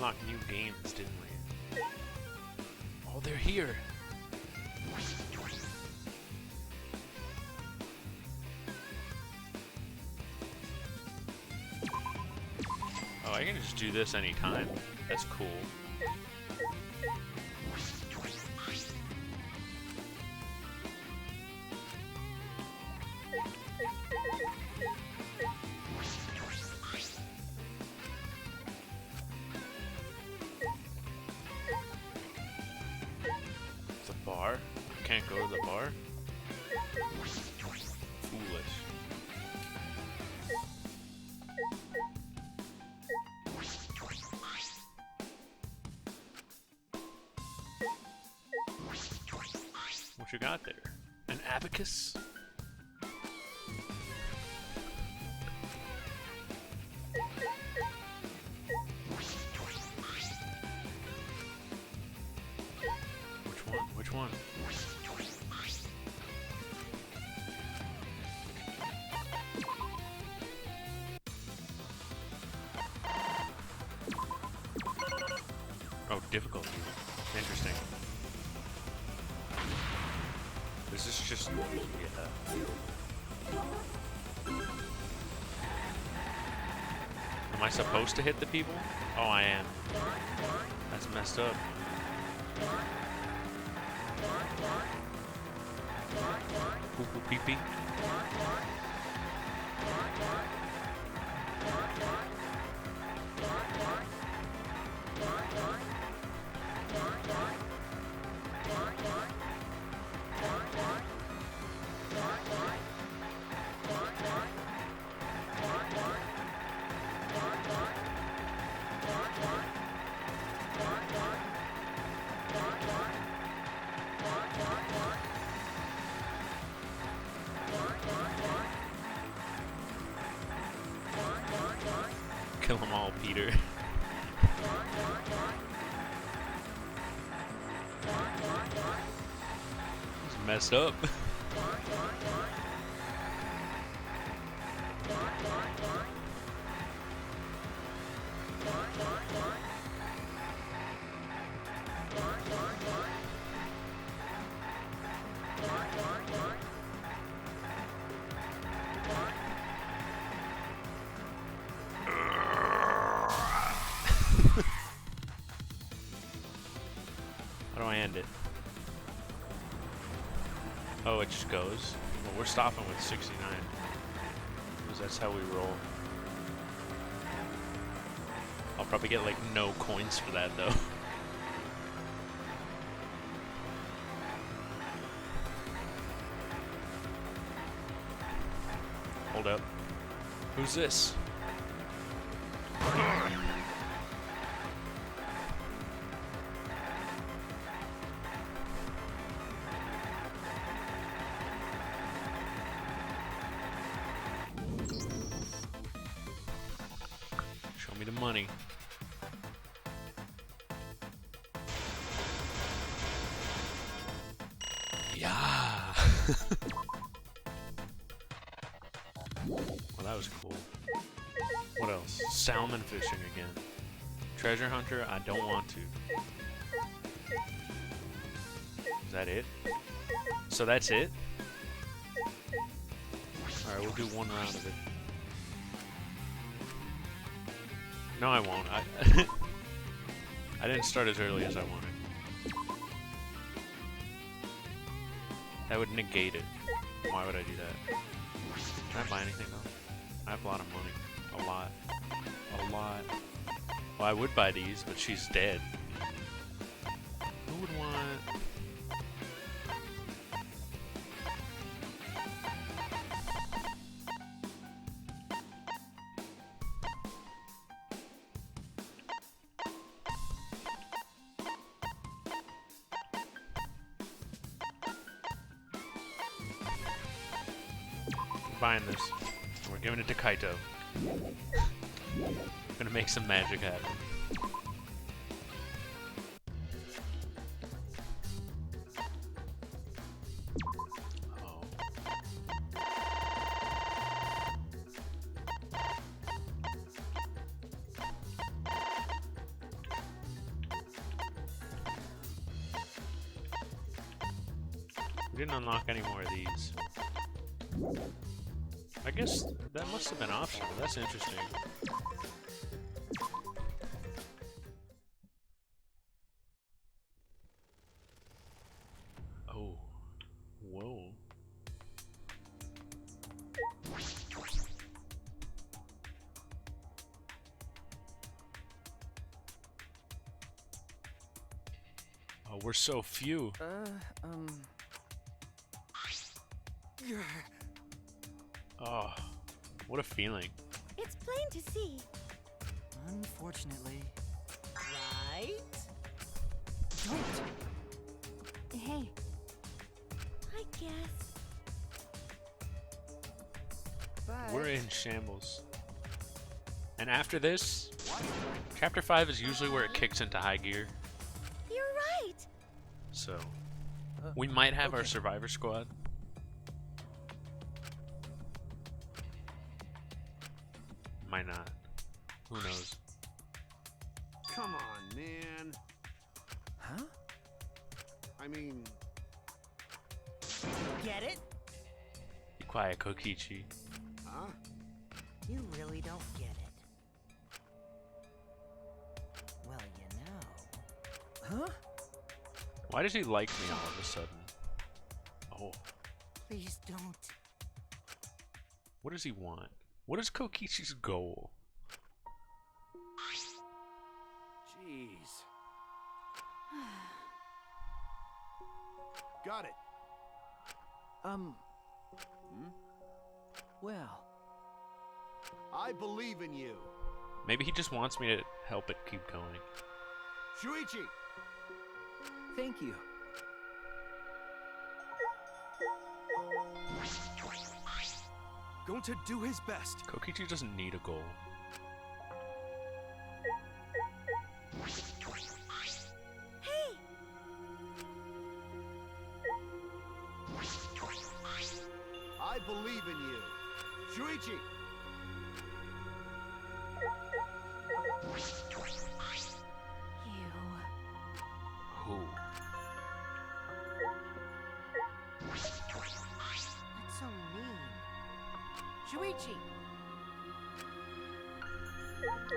unlock new games, didn't we? Oh, they're here. Oh, I can just do this anytime. That's cool. The bar? I can't go to the bar? Foolish. What you got there? An abacus? Which one? Oh, difficulty. Interesting. This is just... yeah. Am I supposed to hit the people? Oh, I am. That's messed up. Poo poo pee pee. Kill them all, Peter. It's messed up. How do I end it? Oh, it just goes. Well, we're stopping with 69. Because that's how we roll. I'll probably get like no coins for that though. Hold up. Who's this? Show me the money. Yeah. Well, that was cool. What else? Salmon fishing again. Treasure hunter, I don't want to. Is that it? So that's it? Alright, we'll do one round of it. No, I won't. I didn't start as early as I wanted. That would negate it. Why would I do that? Can I buy anything though? I have a lot of money. A lot. A lot. Well, I would buy these, but she's dead. Who would want... Buying this. We're giving it to Kaito. Gonna make some magic happen. Oh. We didn't unlock any more of these. I guess that must have been optional. That's interesting. Oh. Whoa. Oh, we're so few. Oh, what a feeling. It's plain to see. Unfortunately. Right? Don't! Hey. I guess. But... We're in shambles. And after this, Chapter 5 is usually where it kicks into high gear. You're right. So, we might have our okay. survivor squad. Might not. Who knows? Come on, man. Huh? I mean, Get it? Be quiet, Kokichi. huh? You really don't get it. Well, you know. Huh? Why does he like me all of a sudden? Oh, Please don't. what does he want? What is Kokichi's goal? Jeez. Got it. Well, I believe in you. Maybe he just wants me to help it keep going. Shuichi! thank you. Going to do his best. Kokichi doesn't need a goal. Hey. I believe in you. Shuichi! You. Who? That's so mean. Shuichi!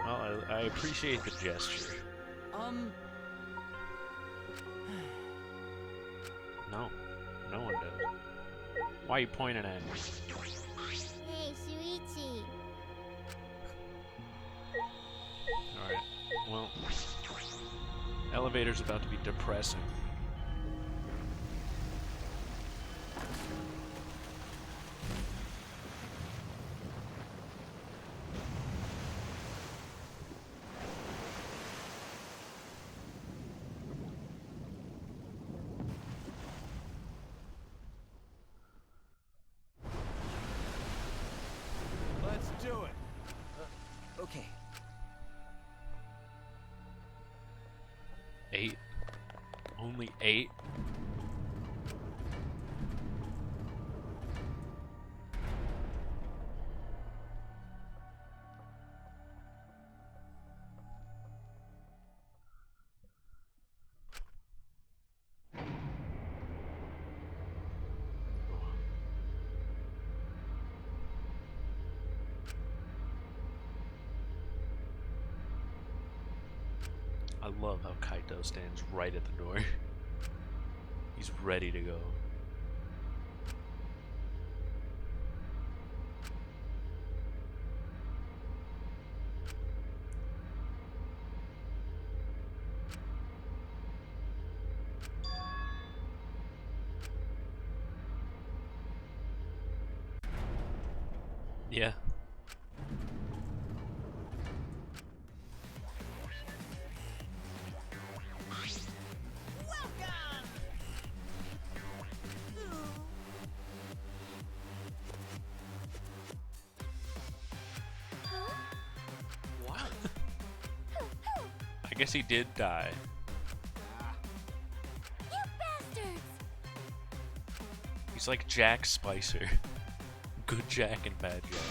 Well, I appreciate the gesture. No. No one does. Why are you pointing at me? Hey, Shuichi. Alright. Well, elevator's about to be depressing. Let's do it. Okay. 8? Only 8? I love how Kaito stands right at the door. He's ready to go. Yeah. What? I guess he did die. You bastards! He's like Jack Spicer. Good Jack and bad Jack.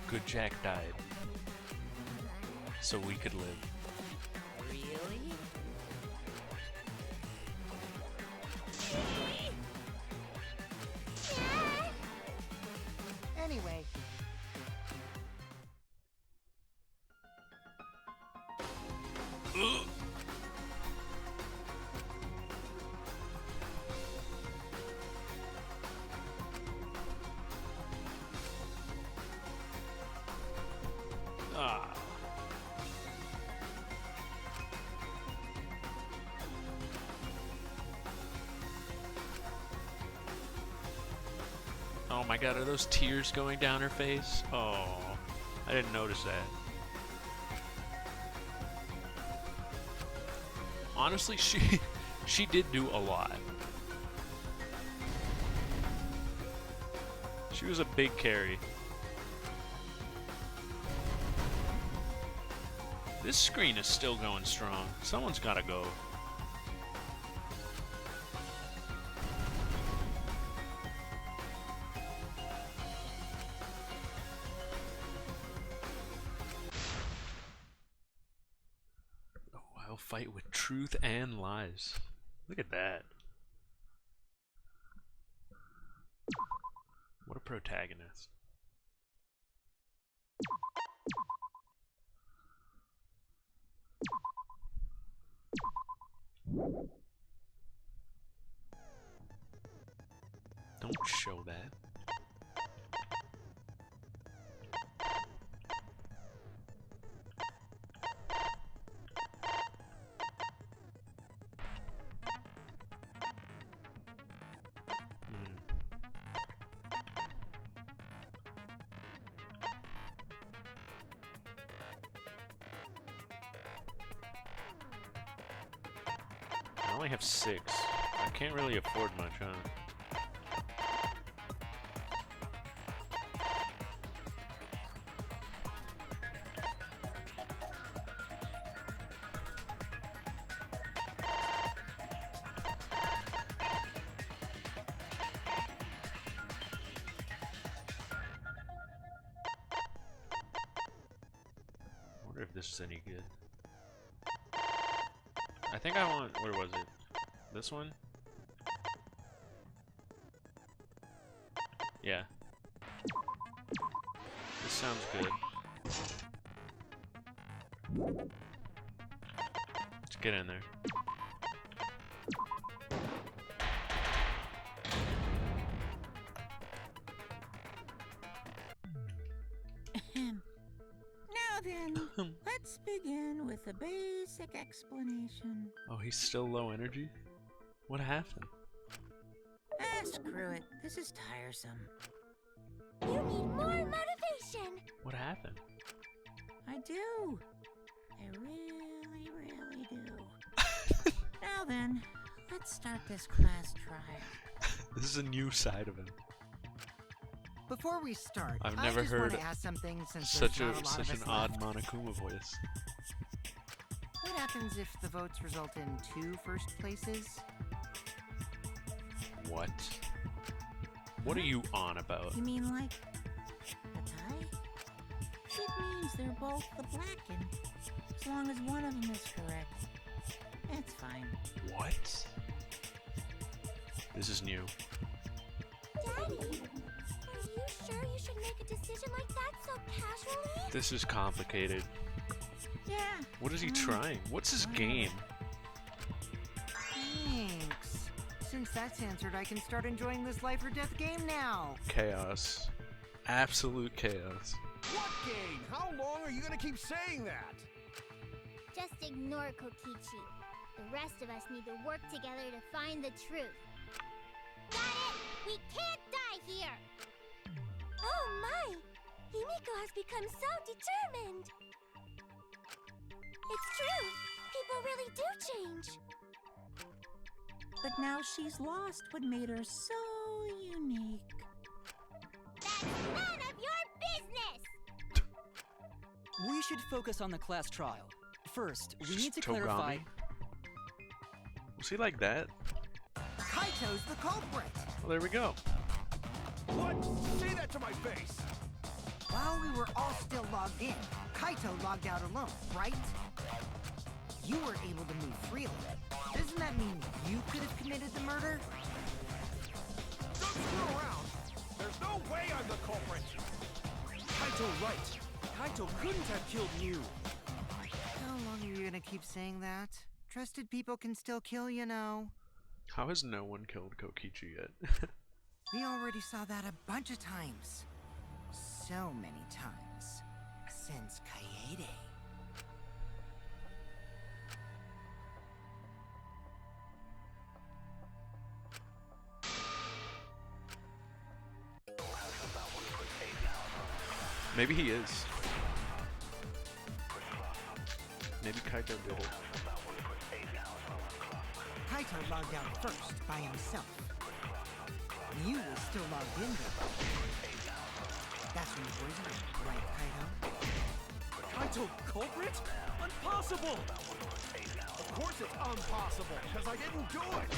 Good Jack died. So we could live. Really? Oh my god, are those tears going down her face? Oh, I didn't notice that. Honestly, she did do a lot. She was a big carry. This screen is still going strong. Someone's gotta go. Oh, I'll fight with truth and lies. Look at that. What a protagonist. Don't show that. I only have 6. I can't really afford much, huh? I wonder if this is any good. I think I want, where was it? This one? Yeah. This sounds good. Let's get in there. Now then, let's begin with a basic explanation. Oh, he's still low energy? What happened? Ah, screw it. This is tiresome. You need more motivation. What happened? I do. I really, really do. Now then, let's start this class trial. This is a new side of him. Before we start, I've I never just heard want to ask something since Such there's not a lot of an us odd left. Monokuma voice. What happens if the votes result in 2 first places? What? What are you on about? You mean like a tie? It means they're both the blacken. As long as one of them is correct. That's fine. What? This is new. Daddy, are you sure you should make a decision like that so casually? This is complicated. Yeah. What is he trying? What's his game? Thanks. Since that's answered, I can start enjoying this life or death game now. Chaos. Absolute chaos. What game? How long are you gonna keep saying that? Just ignore Kokichi. The rest of us need to work together to find the truth. Got it! We can't die here! Oh my! Himiko has become so determined! It's true! People really do change! But now she's lost what made her so unique. That's none of your business! We should focus on the class trial. First, we need to Togami? clarify. Was he like that? Kaito's the culprit! Well, there we go. What? Say that to my face! While we were all still logged in, Kaito logged out alone, right? You were able to move freely. Doesn't that mean you could have committed the murder? Don't screw around! There's no way I'm the culprit! Kaito right. Kaito couldn't have killed you. How long are you gonna keep saying that? Trusted people can still kill, you know. How has no one killed Kokichi yet? We already saw that a bunch of times. So many times. Since Kaede. Maybe he is. Maybe Kaito did it. Kaito logged out first by himself. You was still logged in though. That's when you poisoned him, right, Kaito? Kaito culprit? Impossible! Of course it's impossible, because I didn't do it!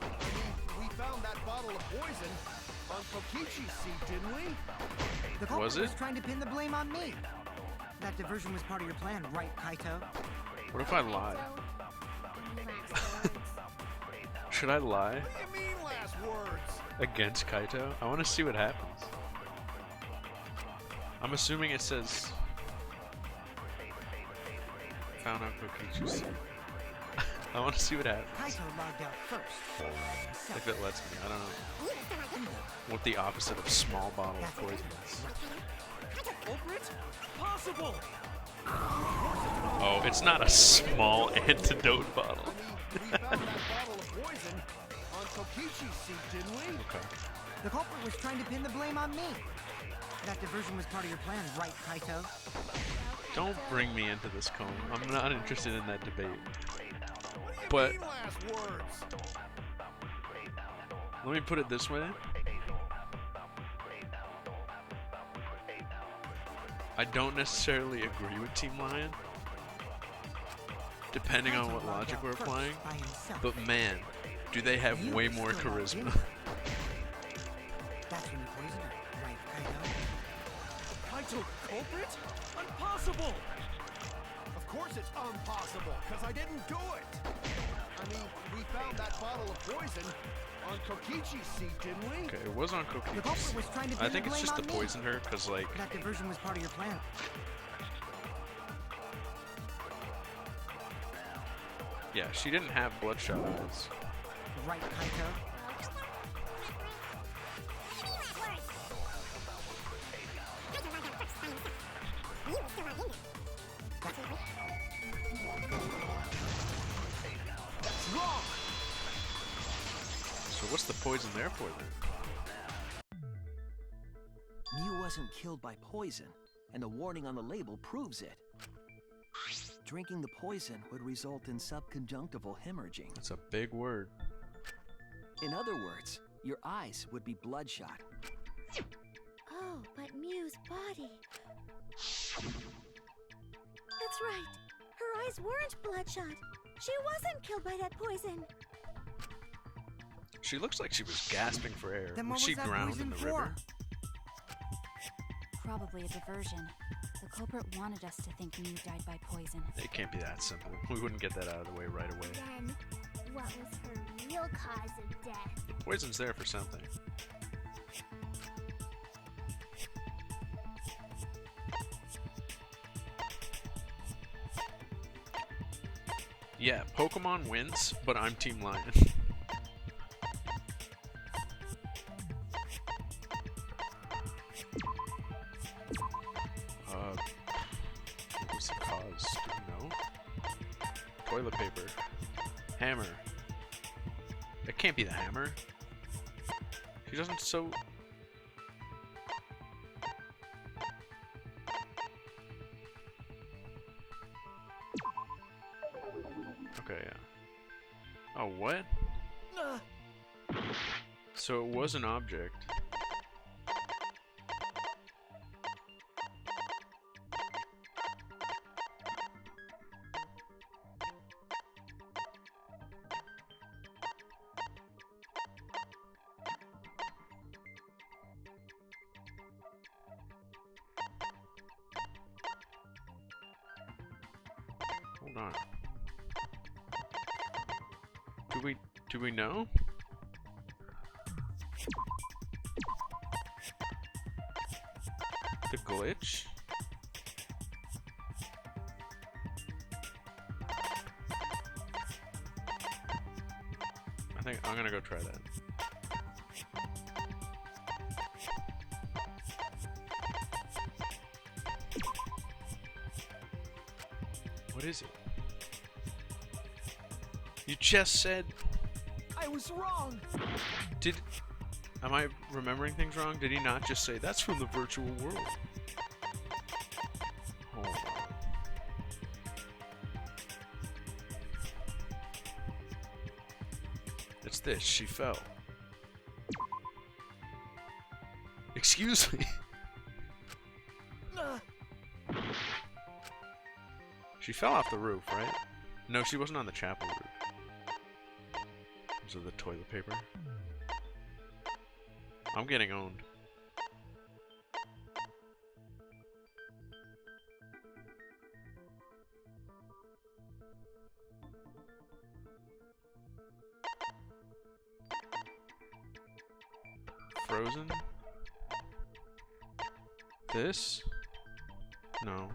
I mean, we found that bottle of poison on Kokichi's seat, didn't we? The culprit Was it? was trying to pin the blame on me. That diversion was part of your plan, right, Kaito? What if I lie? Any last words? Should I lie What do you mean last words? against Kaito? I want to see what happens. I'm assuming it says found out Kokichi's seat. I want to see what happens. Kaito logged out first by himself. If it lets me, I don't know what the opposite of small bottle of poison is. Culprit? Possible! Oh, it's not a small antidote bottle. I mean, we found that bottle of poison on Kokichi's seat, didn't we? Okay. The culprit was trying to pin the blame on me. That diversion was part of your plan, right, Kaito? Don't bring me into this cone. I'm not interested in that debate. What But do you mean last words? let me put it this way. I don't necessarily agree with Team Lion, depending on what logic we're applying. By himself. But man, do they have way more charisma. That's when you poisoned her, right, Kaito? Kaito culprit? Impossible! Of course it's impossible, because I didn't do it! I mean, we found that bottle of poison on Kokichi's seat, didn't we? Okay, it was on The Kokichi's. culprit was trying to pin I think the it's blame just the on me. poisoned her, cause like, That diversion was part of your plan. yeah, she didn't have bloodshot eyes. Right, Kaito? That's wrong! So what's the poison there for then? Mew wasn't killed by poison, and the warning on the label proves it. Drinking the poison would result in subconjunctival hemorrhaging. That's a big word. In other words, your eyes would be bloodshot. Oh, but Mew's body. That's right. Her eyes weren't bloodshot. She wasn't killed by that poison. She looks like she was gasping for air. Then Was what she was that drowned poison in the for? river? Probably a diversion. The culprit wanted us to think Mew died by poison. It can't be that simple. We wouldn't get that out of the way right away. Then, what was her real cause of death? The poison's there for something. Yeah, Pokemon wins, but I'm Team Lion. What was the cause? Do you know? Toilet paper. Hammer. It can't be the hammer. She doesn't sew. Okay, yeah. Oh, what? So it was an object. Hold on. Do we know? The glitch? I think I'm gonna go try that. What is it? You just said. I was wrong! Am I remembering things wrong? Did he not just say that's from the virtual world? this? She fell. Excuse me. She fell off the roof, right? No, she wasn't on the chapel roof. Was it the toilet paper? I'm getting owned. Frozen? This? No.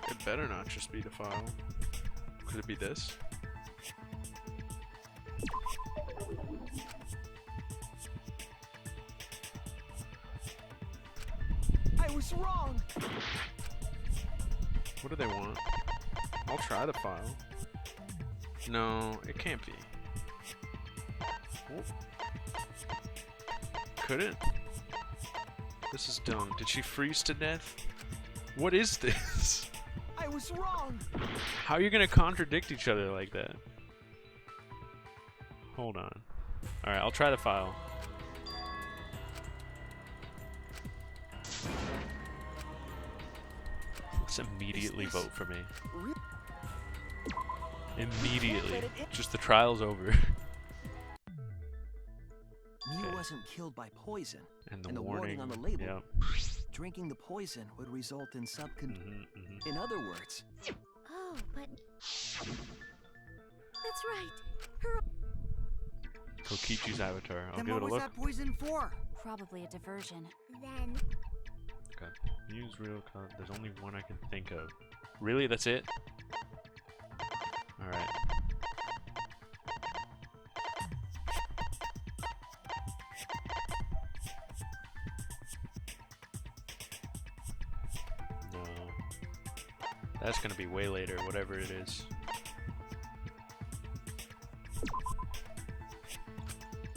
It better not just be the file. Could it be this? I was wrong. What do they want? I'll try the file. No, it can't be. Oh. Could it? This is dumb. Did she freeze to death? What is this? I was wrong. How are you gonna contradict each other like that? Hold on. Alright, I'll try the file. Let's immediately vote for me. Immediately. Just the trial's over. Mew wasn't killed by poison, And the the warning on the label. Yep. Drinking the poison would result in In other words, Oh, but... That's right. Her... Kokichi's avatar. I'll Then give what it a was look. that poison for? Probably a diversion. Then... Okay. Use real code. There's only one I can think of. Really? That's it? Alright. No. That's gonna be way later, whatever it is.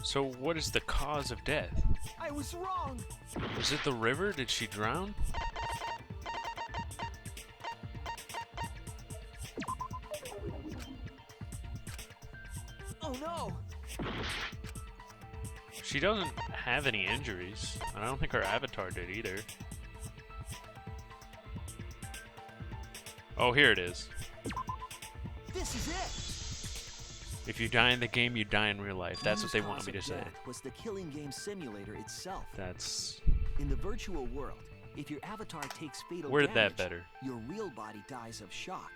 So what is the cause of death? I was wrong. Was it the river? Did she drown? Oh no. She doesn't have any injuries. I don't think her avatar did either. Oh, here it is. This is it. If you die in the game, you die in real life. That's Mew's what they want cause me to of say. death was the killing game simulator itself. That's... In the virtual world, if your avatar takes fatal Worded damage, that better. your real body dies of shock.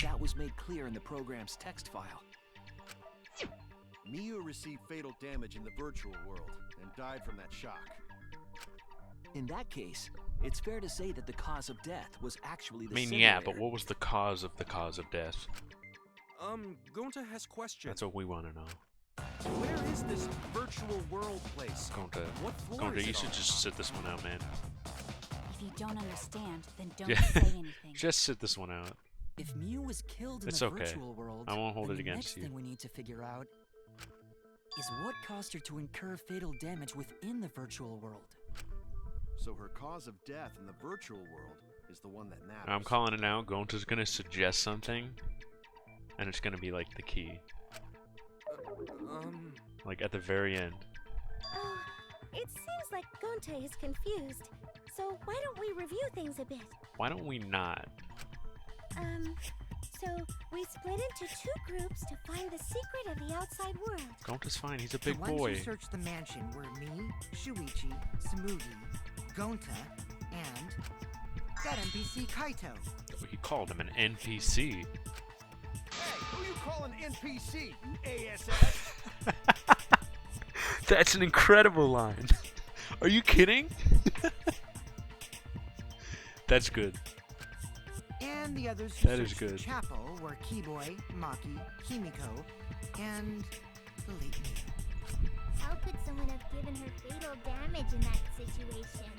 That was made clear in the program's text file. Miu received fatal damage in the virtual world and died from that shock. In that case, it's fair to say that the cause of death was actually the I mean, simulator. yeah, but what was the cause of death? Gonta has questions. That's what we want to know. Where is this virtual world place? Gonta, What floor Gonta, is you it should on? just sit this one out, man. If you don't understand, then don't Yeah. say anything. Just sit this one out. If Mew was killed in It's the okay. virtual world, I won't hold then it the against next you. thing we need to figure out is what caused her to incur fatal damage within the virtual world. So her cause of death in the virtual world is the one that matters. I'm calling it now. Gonta's gonna suggest something, and it's gonna be like the key. Like at the very end. Oh, it seems like Gonta is confused. So why don't we review things a bit? Why don't we not? So we split into two groups to find the secret of the outside world. Gonta's fine. He's a The big ones boy. who searched the mansion were me, Shuichi, Samugi, Gonta, and that NPC Kaito. He called him an NPC. Hey, who you calling NPC, you ASS? That's an incredible line. Are you kidding? That's good. And the others who That is searched the good. chapel were Keyboy, Maki, Himiko, and the late me. How could someone have given her fatal damage in that situation?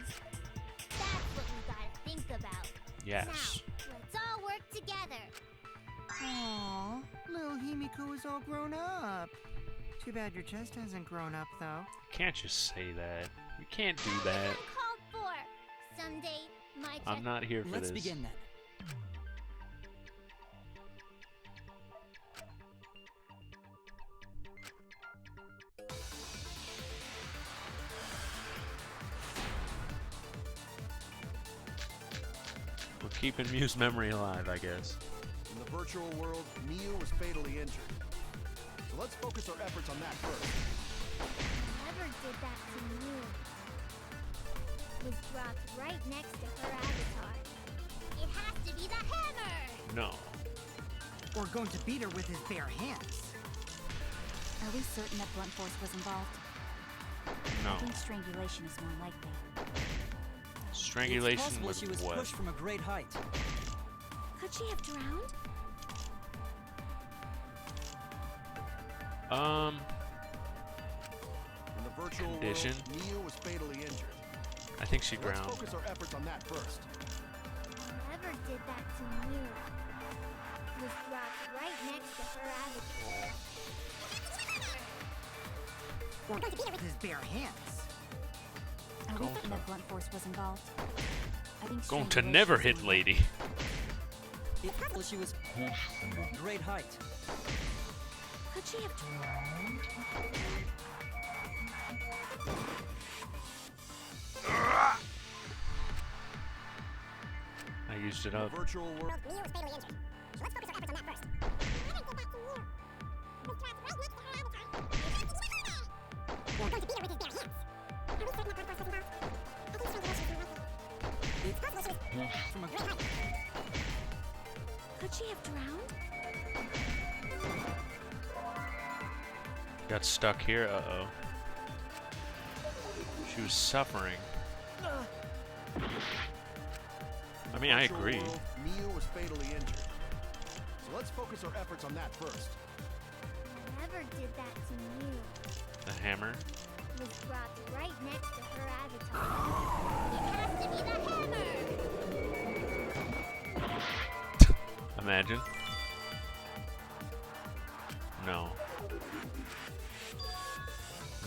That's what we gotta think about. Yes. Now, let's all work together. Aww, little Himiko is all grown up. Too bad your chest hasn't grown up, though. Can't just say that. You can't do that. Uncalled for. Someday, my chest. I'm not here for Let's this. begin then. We're keeping Mew's memory alive, I guess. In the virtual world, Miu was fatally injured. So let's focus our efforts on that first. Whoever did that to Mew was dropped right next to her avatar. It has to be the hammer! No. Or going to beat her with his bare hands. Are we certain that blunt force was involved? No. I think strangulation is more likely. It's Strangulation possible with she was what? pushed from a great height. Could she have drowned? In the virtual Condition. world, Miu was fatally injured. I think she So let's drowned. focus our efforts on that first. Whoever did that to Mew was dropped right next to her avatar. Or going to beat her with his bare hands. Are we Going certain to- that blunt force was involved? I think Going to strangulation never is hit more lady. It's possible she was pushed from a great height. likely. Could she have drowned? I used it In up. the virtual world, Mew was fatally injured. So let's focus our efforts on that first. Whoever did that to Mew was dropped right next to her avatar. Or going to beat her with his bare hands. Are we certain that blunt force was involved? I think strangulation is more likely. It's Possible she was pushed from a great height. Could she have drowned? Got stuck here. Uh-oh. She was suffering. I mean, I virtual agree. world, Miu was fatally injured. So let's focus our efforts on that first. Whoever did that to Mew The hammer. was dropped right next to her avatar. It has to be the hammer! Imagine. No.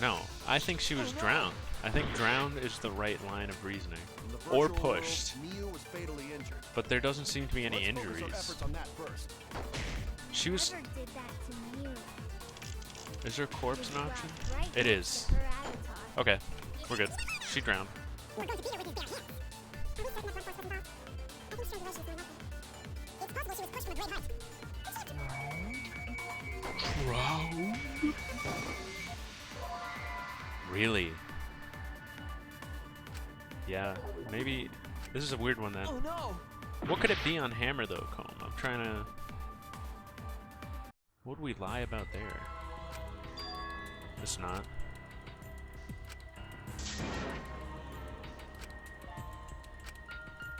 No. I think she was drowned. I think drowned is the right line of reasoning. In the Or virtual world, pushed. Miu was fatally injured. But there doesn't seem to be any Let's focus our injuries. efforts on that first. She was... Whoever did that to Mew Is her corpse was an dropped option? right It next is. to her avatar. Okay. We're good. She drowned. We're going to beat her with his bare hands. Are we certain that blunt force was involved? I think strangulation is more likely. It's possible she was pushed from a great height. Really? Yeah. Maybe... This is a weird one then. Oh no! What could it be on Hammer though, Comb? I'm trying to... What would we lie about there? It's not.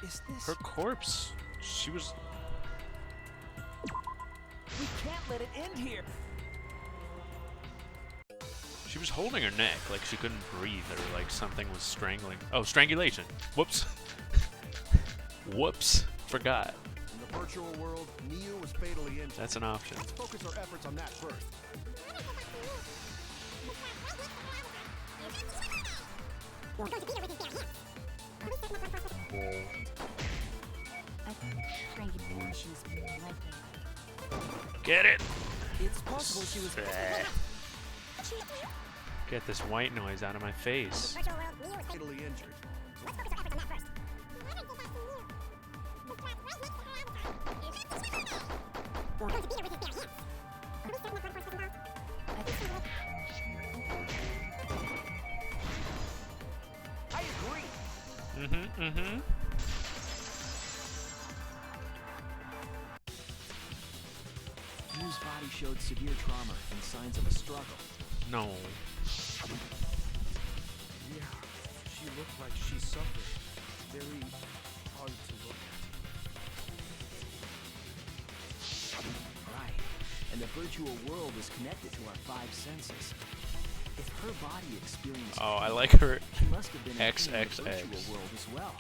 Is this... Her corpse. She was... We can't let it end here. She was holding her neck like she couldn't breathe or like something was strangling. Oh, strangulation. Whoops. Whoops. Forgot. In the virtual world, Miu was fatally injured. That's an option. Let's focus our efforts on that first. We're going to beat her with his bare hands. Are we certain that blunt force was I think strangulation is more likely. Get it. It's possible she was Get this white noise out of my face. virtual world, Mew was Fatally injured. Let's focus our efforts on that first. Whoever did that to Mew was dropped right next to her avatar. It has to be the hammer! We're going to beat her with his bare hands. Are we certain that blunt force was involved? I think I agree. Mm-hmm. Mew's body showed severe trauma and signs of a struggle. No. Yeah, she looked like she suffered. Very hard to look at. Right. And the virtual world is connected to our five senses. If her body experienced Oh, I pain, like her. she must have been in pain in the XXX. virtual world as well.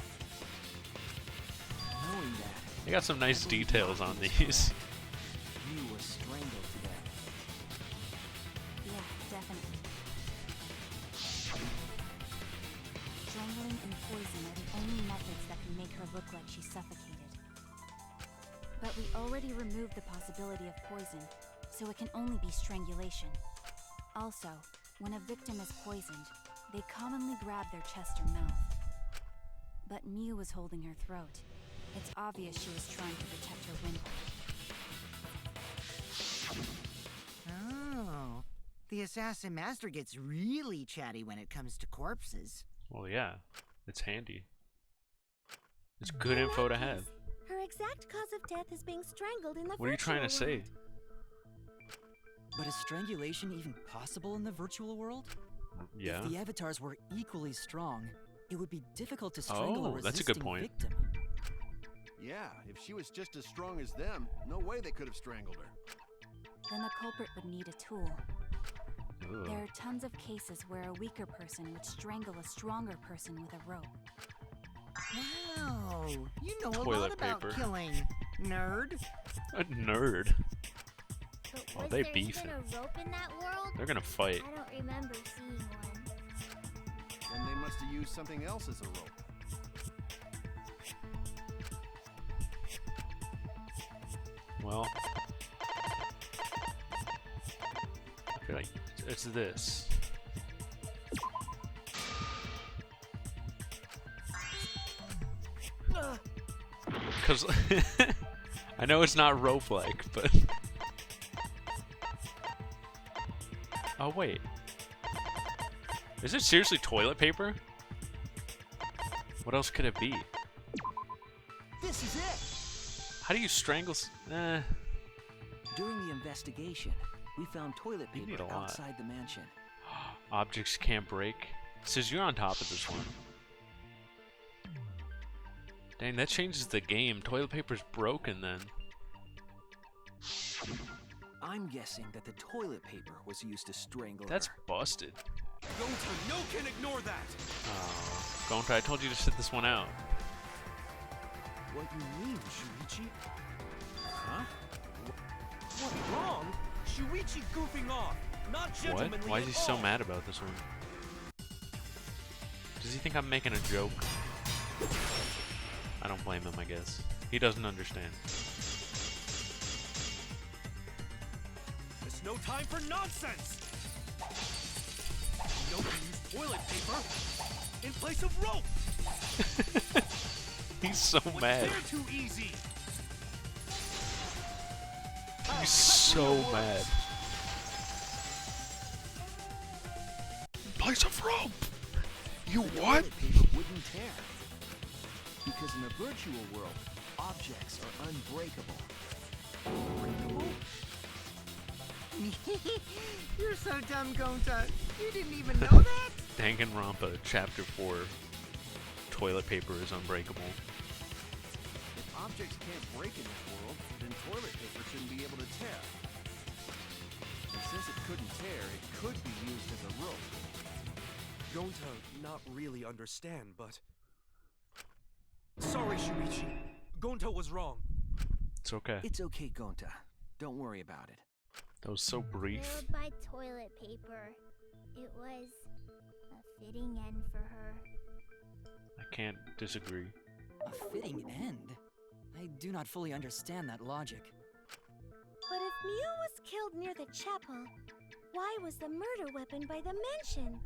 No knowing that. They got some nice I believe details on Maki was these. correct. Mew was strangled to death. Yeah, definitely. Strangling and poison are the only methods that can make her look like she's suffocated. But we already removed the possibility of poison, so it can only be strangulation. Also, when a victim is poisoned, they commonly grab their chest or mouth. But Mew was holding her throat. It's obvious she was trying to protect her windpipe. Oh. The assassin master gets really chatty when it comes to corpses. Well, yeah, it's handy. It's good info to have. Her exact cause of death is being strangled in the What are you trying to say? But is strangulation even possible in the virtual world? Yeah. If the avatars were equally strong, it would be difficult to strangle a Oh, resisting that's a good point. victim. Yeah, if she was just as strong as them, no way they could have strangled her. Then the culprit would need a tool. Ugh. There are tons of cases where a weaker person would strangle a stronger person with a rope. Wow. You know a Toilet lot about paper. killing, nerd. A nerd. But Oh, was they there beefing. even a rope in that world? They're gonna fight. I don't remember seeing one. Then they must have used something else as a rope. Well, I feel like it's this. Because I know it's not rope-like, but oh wait, is it seriously toilet paper? What else could it be? This is it! How do you strangle? During the investigation, we found toilet You need paper a lot. outside the mansion. Objects can't break. Says you're on top of this one. Dang, that changes the game. Toilet paper's broken then. I'm guessing that the toilet paper was used to strangle That's her. busted. Gonta, no can ignore that! Oh, Gonta, I told you to sit this one out. What you mean, Shuichi? Huh? What's wrong? Shuichi goofing off! Not gentlemanly What? Why is he at so all. mad about this one? Does he think I'm making a joke? I don't blame him, I guess. He doesn't understand. There's no time for nonsense! You know you use toilet paper in place of rope! He's so What's mad. there too easy? He's so mad. Place of rope! You The what? toilet paper wouldn't tear. Because in the virtual world, objects are unbreakable. Unbreakable? You're so dumb, Gonta. You didn't even know that? Danganronpa Chapter 4. Toilet paper is unbreakable. If objects can't break in that world, then toilet paper shouldn't be able to tear. And since it couldn't tear, it could be used as a rope. Gonta not really understand, but... Sorry, Shuichi. Gonta was wrong. It's okay. It's okay, Gonta. Don't worry about it. That was so brief. Killed by toilet paper. It was a fitting end for her. I can't disagree. A fitting end? I do not fully understand that logic. But if Mew was killed near the chapel, why was the murder weapon by the mansion?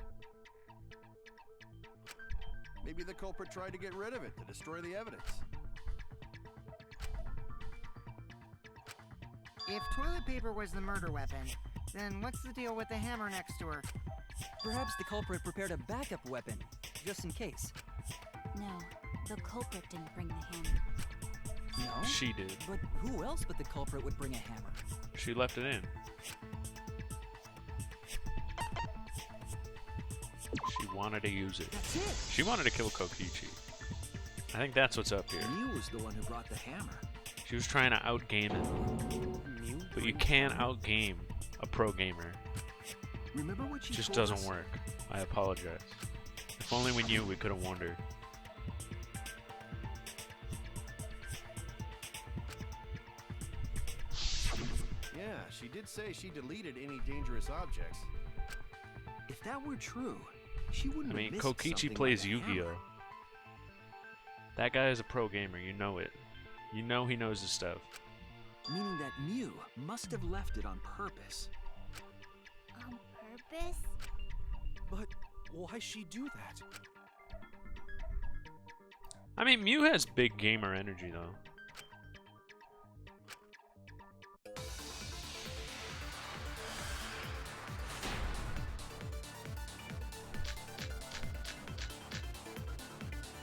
Maybe the culprit tried to get rid of it to destroy the evidence. If toilet paper was the murder weapon, then what's the deal with the hammer next to her? Perhaps the culprit prepared a backup weapon, just in case. No, the culprit didn't bring the hammer. No? She did. But who else but the culprit would bring a hammer? She left it in. She wanted to use it. That's it! She wanted to kill Kokichi. I think that's what's up here. Mew was the one who brought the hammer. She was trying to outgame it. Mew? But you can't outgame a pro gamer. Remember what she It just told doesn't us? work. I apologize. If only we knew, we could have wondered. Yeah, she did say she deleted any dangerous objects. If that were true, she wouldn't I mean, have missed Kokichi something plays like a hammer. Yu-Gi-Oh! That guy is a pro gamer, you know it. You know he knows his stuff. Meaning that Mew must have left it on purpose. On purpose? But why she do that? I mean, Mew has big gamer energy, though.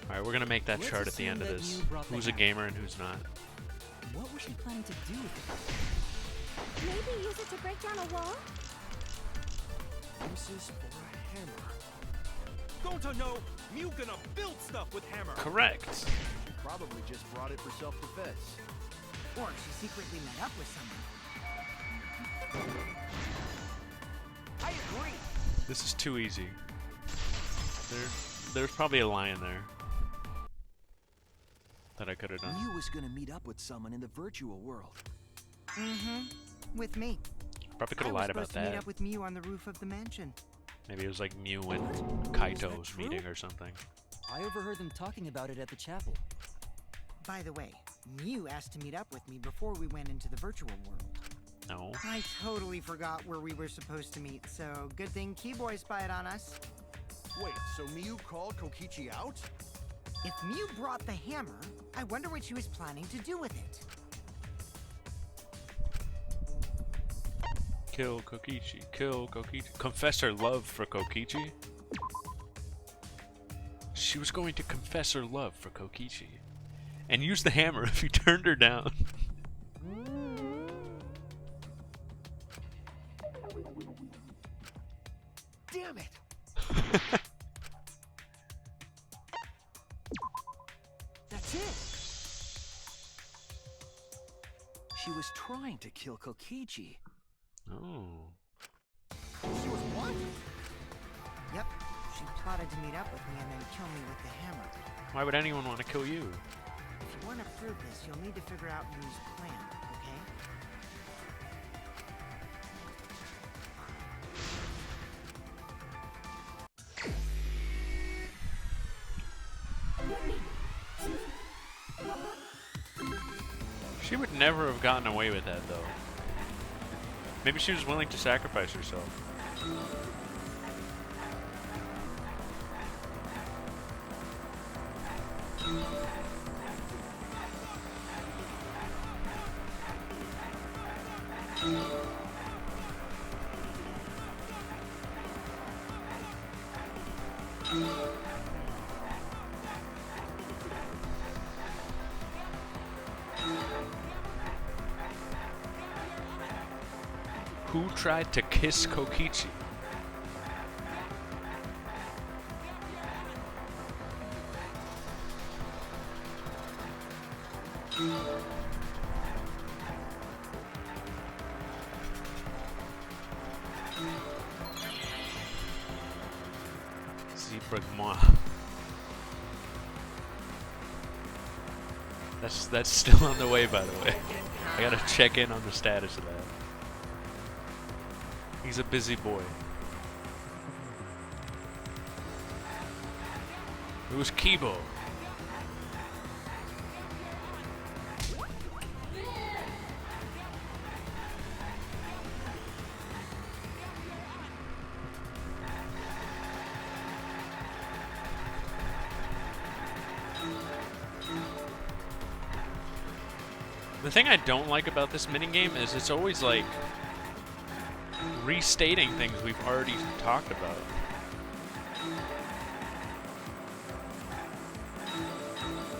Alright, we're gonna make that Let's chart at the assume end of that this. Mew brought the Who's a hammer. gamer and who's not. What was she planning to do with Maybe use it to break down a wall? Uses for a hammer. Don't I know? Mew gonna build stuff with hammer. Correct. She probably just brought it for self-defense. Or she secretly met up with someone. I agree. This is too easy. There's probably a lie in there that I could have done. Mew was gonna meet up with someone in the virtual world. Mm-hmm. With me. Probably could I have was lied about supposed to meet that. up with Mew on the roof of the mansion. Maybe it was like Mew and Kaito's true? meeting or something. it? I overheard them talking about it at the chapel. By the way, Mew asked to meet up with me before we went into the virtual world. No. I totally forgot where we were supposed to meet, so good thing Keyboy spied on us. Wait, so Miyu called Kokichi out? If Mew brought the hammer, I wonder what she was planning to do with it. Kill Kokichi. Kill Kokichi. Confess her love for Kokichi? She was going to confess her love for Kokichi. And use the hammer if he turned her down. Damn it! That's it! She was trying to kill Kokichi. Oh. She was what? Yep, she plotted to meet up with me and then kill me with the hammer. Why would anyone want to kill you? If you want to prove this, you'll need to figure out Mew's plan, okay? She would never have gotten away with that, though. Maybe she was willing to sacrifice herself. Who tried to kiss Kokichi? Zebra-moi. That's still on the way, by the way. I gotta check in on the status of that. He's a busy boy. It was Kibo. The thing I don't like about this minigame is it's always like restating things we've already talked about.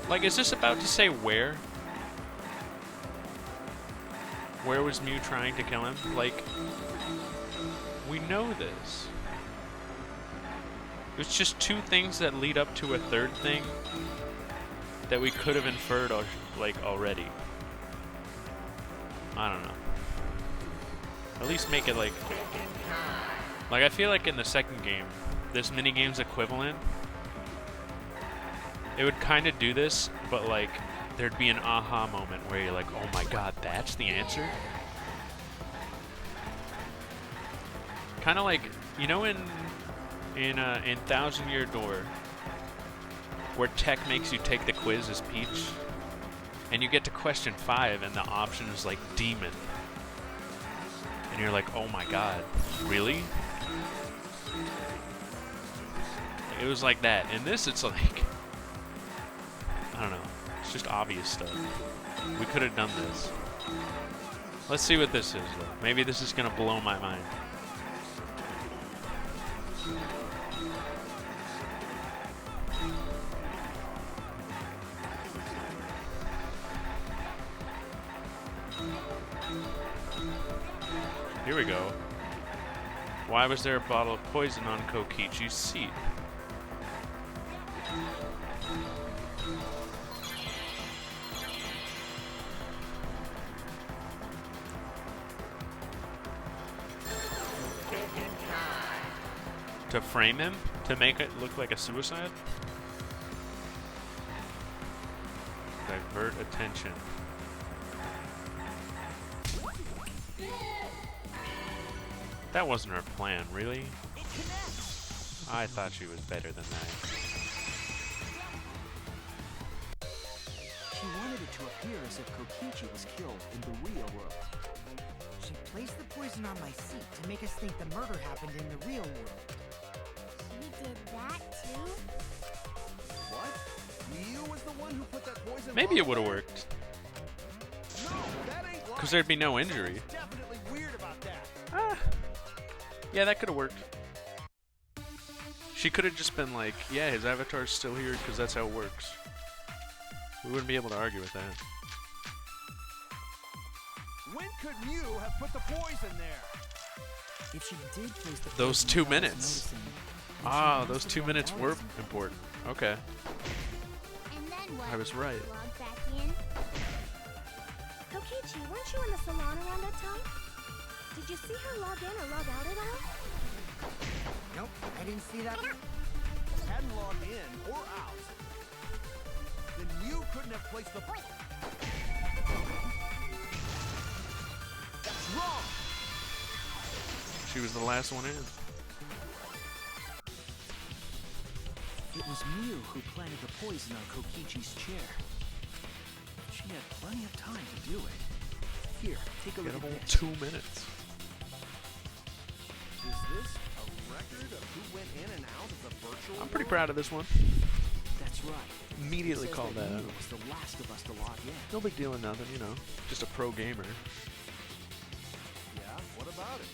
Like, is this about to say where? Where was Mew trying to kill him? Like, we know this. It's just two things that lead up to a third thing that we could have inferred, like, already. I don't know. At least make it like I feel like in the second game, this minigame's equivalent. It would kind of do this, but like there'd be an aha moment where you're like, oh my god, that's the answer? Kind of like, you know, in Thousand Year Door, where Tech makes you take the quiz as Peach, and you get to question 5, and the option is like demon, and you're like, oh my god, really? It was like that. In this, it's like, I don't know. It's just obvious stuff. We could have done this. Let's see what this is, though. Maybe this is gonna blow my mind. Here we go. Why was there a bottle of poison on Kokichi's seat? To frame him? To make it look like a suicide? Divert attention. That wasn't her plan, really? I thought she was better than that. She wanted it to appear as if Kokichi was killed in the real world. She placed the poison on my seat to make us think the murder happened in the real world. She did that too? What? You was the one who put that poison. Maybe it would have worked. No, that ain't right. Because there'd be no injury. Definitely weird about that. Yeah, that could have worked. She could have just been like, yeah, his avatar's still here because that's how it works. We wouldn't be able to argue with that. When could Mew have put the poison there? If she did place the Those poison 2 without us minutes. noticing, then she Ah, must those have 2 logged minutes out were as something. important. Okay. And then what? I was right. Log back in? Kokichi, weren't you in the salon around that time? Did you see her log in or log out at all? Nope, I didn't see that. Hadn't logged in or out. Then you couldn't have placed the poison. That's wrong. She was the last one in. It was Mew who planted the poison on Kokichi's chair. She had plenty of time to do it. Here, take a Get a look whole at this. 2 minutes. Is this a record of who went in and out of the virtual I'm pretty world? proud of this one. That's right. Immediately It says called that Mew out. was the last of us to log in. No big deal or nothing, you know. Just a pro gamer. Yeah, what about it?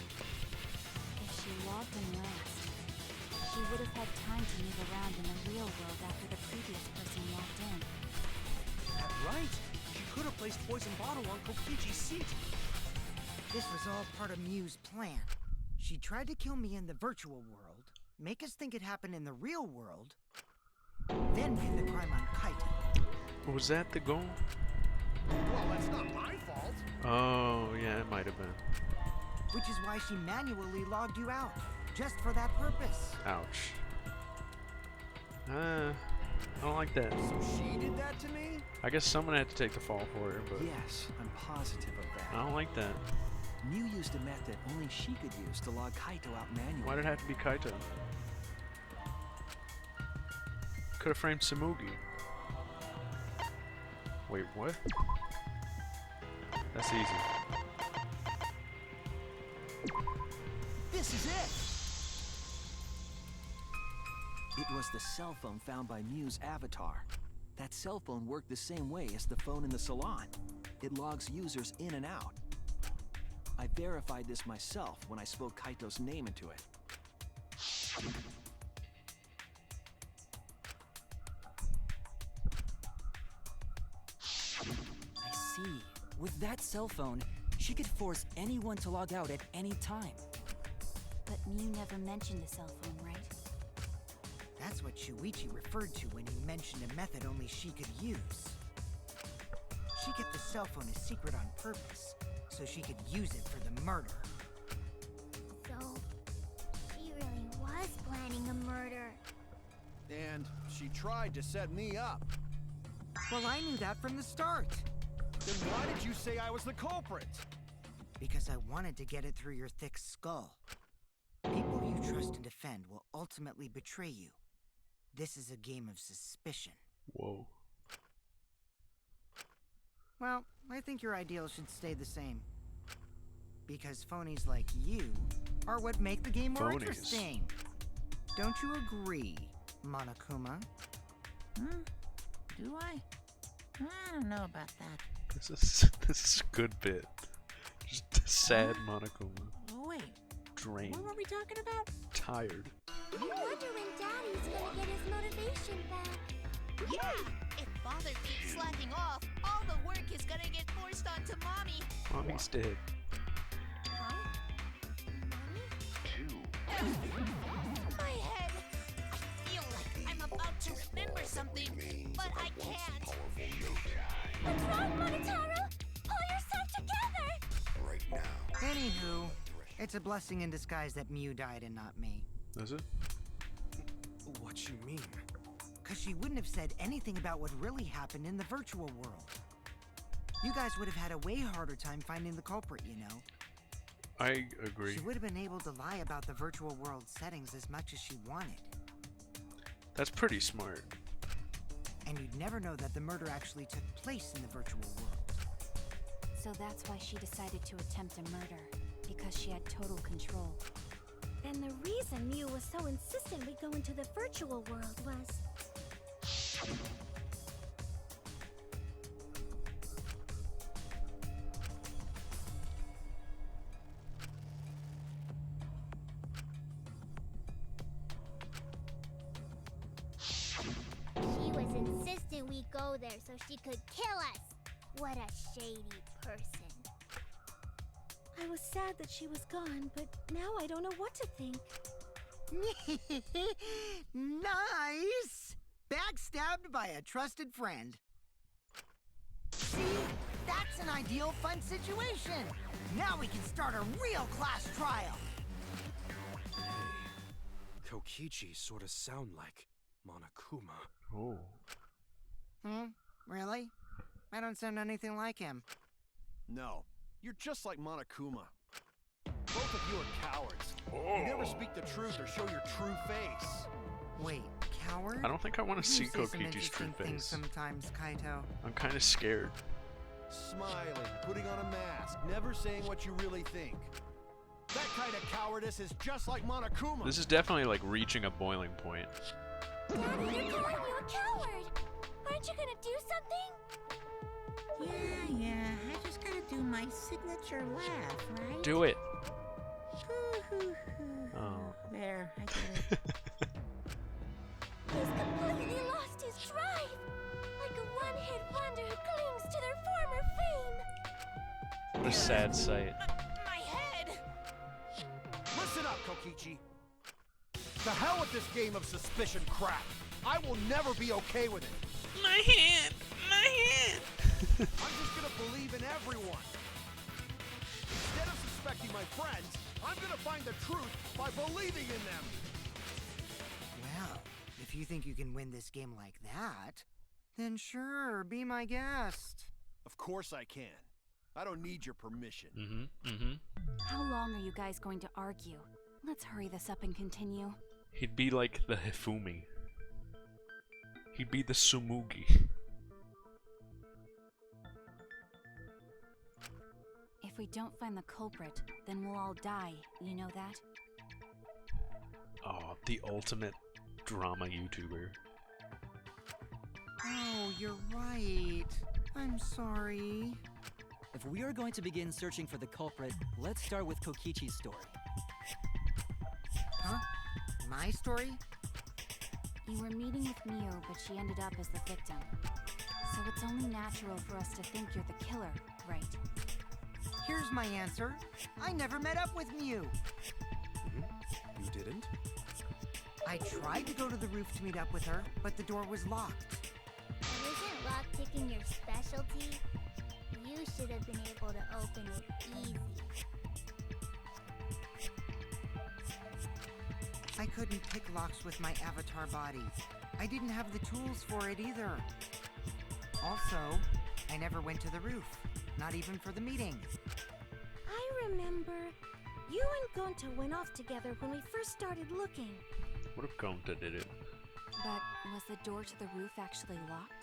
If she logged in last, she would have had time to move around in the real world after the previous person logged in. That's right. She could have placed poison bottle on Kokichi's seat. This was all part of Mew's plan. She tried to kill me in the virtual world, make us think it happened in the real world, then pin the crime on Kaito. Was that the goal? Well, that's not my fault. Oh, yeah, it might have been. Which is why she manually logged you out, just for that purpose. Ouch. I don't like that. So she did that to me? I guess someone had to take the fall for her, but Yes, I'm positive of I that. don't like that. Mew used a method only she could use to log Kaito out manually. Why did it have to be Kaito? Could have framed Samugi. Wait, what? That's easy. This is it! It was the cell phone found by Mew's avatar. That cell phone worked the same way as the phone in the salon. It logs users in and out. I verified this myself when I spoke Kaito's name into it. I see. With that cell phone, she could force anyone to log out at any time. But Mew never mentioned a cell phone, right? That's what Shuichi referred to when he mentioned a method only she could use. She kept the cell phone a secret on purpose, so she could use it for the murder. So, she really was planning a murder. And she tried to set me up. Well, I knew that from the start. Then why did you say I was the culprit? Because I wanted to get it through your thick skull. trust and defend will ultimately betray you. This is a game of suspicion. Whoa. Well, I think your ideals should stay the same. Because phonies like you are what make the game more Phonies. interesting. Don't you agree, Monokuma? Do I? I don't know about that. This is a good bit. Just sad Monokuma. Oh, wait. Drained. What were we talking about? Tired. I wonder when Daddy's gonna get his motivation back. Yeah! If Father keeps slacking off, all the work is gonna get forced onto Mommy. Mommy's dead. Huh? My head! I feel like I'm about to remember something, but I can't. What's wrong, Monotaro? Pull yourself together! Anywho, it's a blessing in disguise that Mew died and not me. Is it? What you mean? Because she wouldn't have said anything about what really happened in the virtual world. You guys would have had a way harder time finding the culprit, you know? I agree. She would have been able to lie about the virtual world settings as much as she wanted. That's pretty smart. And you'd never know that the murder actually took place in the virtual world. So that's why she decided to attempt a murder, because she had total control. And the reason Mew was so insistent we go into the virtual world was... She was insistent we go there so she could kill us. What a shady person. I was sad that she was gone, but now I don't know what to think. Nice! Backstabbed by a trusted friend. See? That's an ideal fun situation. Now we can start a real class trial. Hey, Kokichi sorta sound like Monokuma. Oh. Really? I don't sound anything like him. No, you're just like Monokuma. Both of you are cowards. You never speak the truth or show your true face. Wait, coward? I don't think I want to see You say some Kokichi's true interesting things face. sometimes, Kaito. I'm kind of scared. Smiling, putting on a mask, never saying what you really think. That kind of cowardice is just like Monokuma. This is definitely like reaching a boiling point. Daddy, they're calling you a coward. Aren't you gonna do something? Yeah, I just gotta do my signature laugh, right? Do it. Hoo-hoo-hoo. Oh. There, I did it. He's completely lost his drive. Like a one-hit wonder who clings to their former fame. What a sad sight. My head! Listen up, Kokichi. The hell with this game of suspicion crap. I will never be okay with it. My hand! My hand! I'm just gonna believe in everyone. Instead of suspecting my friends, I'm gonna find the truth by believing in them. Well, if you think you can win this game like that, then sure, be my guest. Of course I can. I don't need your permission. How long are you guys going to argue? Let's hurry this up and continue. He'd be like the Hifumi. He'd be the Sumugi. If we don't find the culprit, then we'll all die. You know that? Oh, the ultimate drama YouTuber. Oh, you're right. I'm sorry. If we are going to begin searching for the culprit, let's start with Kokichi's story. Huh? My story? You were meeting with Mew, but she ended up as the victim. So it's only natural for us to think you're the killer, right? Here's my answer. I never met up with Mew. You didn't? I tried to go to the roof to meet up with her, but the door was locked. Isn't lockpicking your specialty? You should have been able to open it easy. I couldn't pick locks with my avatar body. I didn't have the tools for it either. Also, I never went to the roof. Not even for the meeting. I remember you and Gonta went off together when we first started looking. What if Gonta did it? But was the door to the roof actually locked?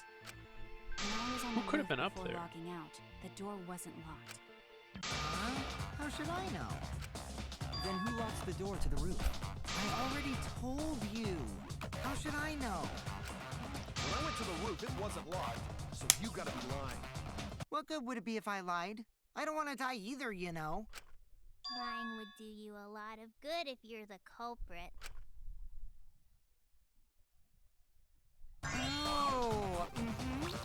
When I was on Who the could have roof been up before there? logging out, the door wasn't locked. Huh? How should I know? Then who locks the door to the roof? I already told you. How should I know? When I went to the roof, it wasn't locked, so you gotta be lying. What good would it be if I lied? I don't want to die either, you know. Lying would do you a lot of good if you're the culprit. Oh,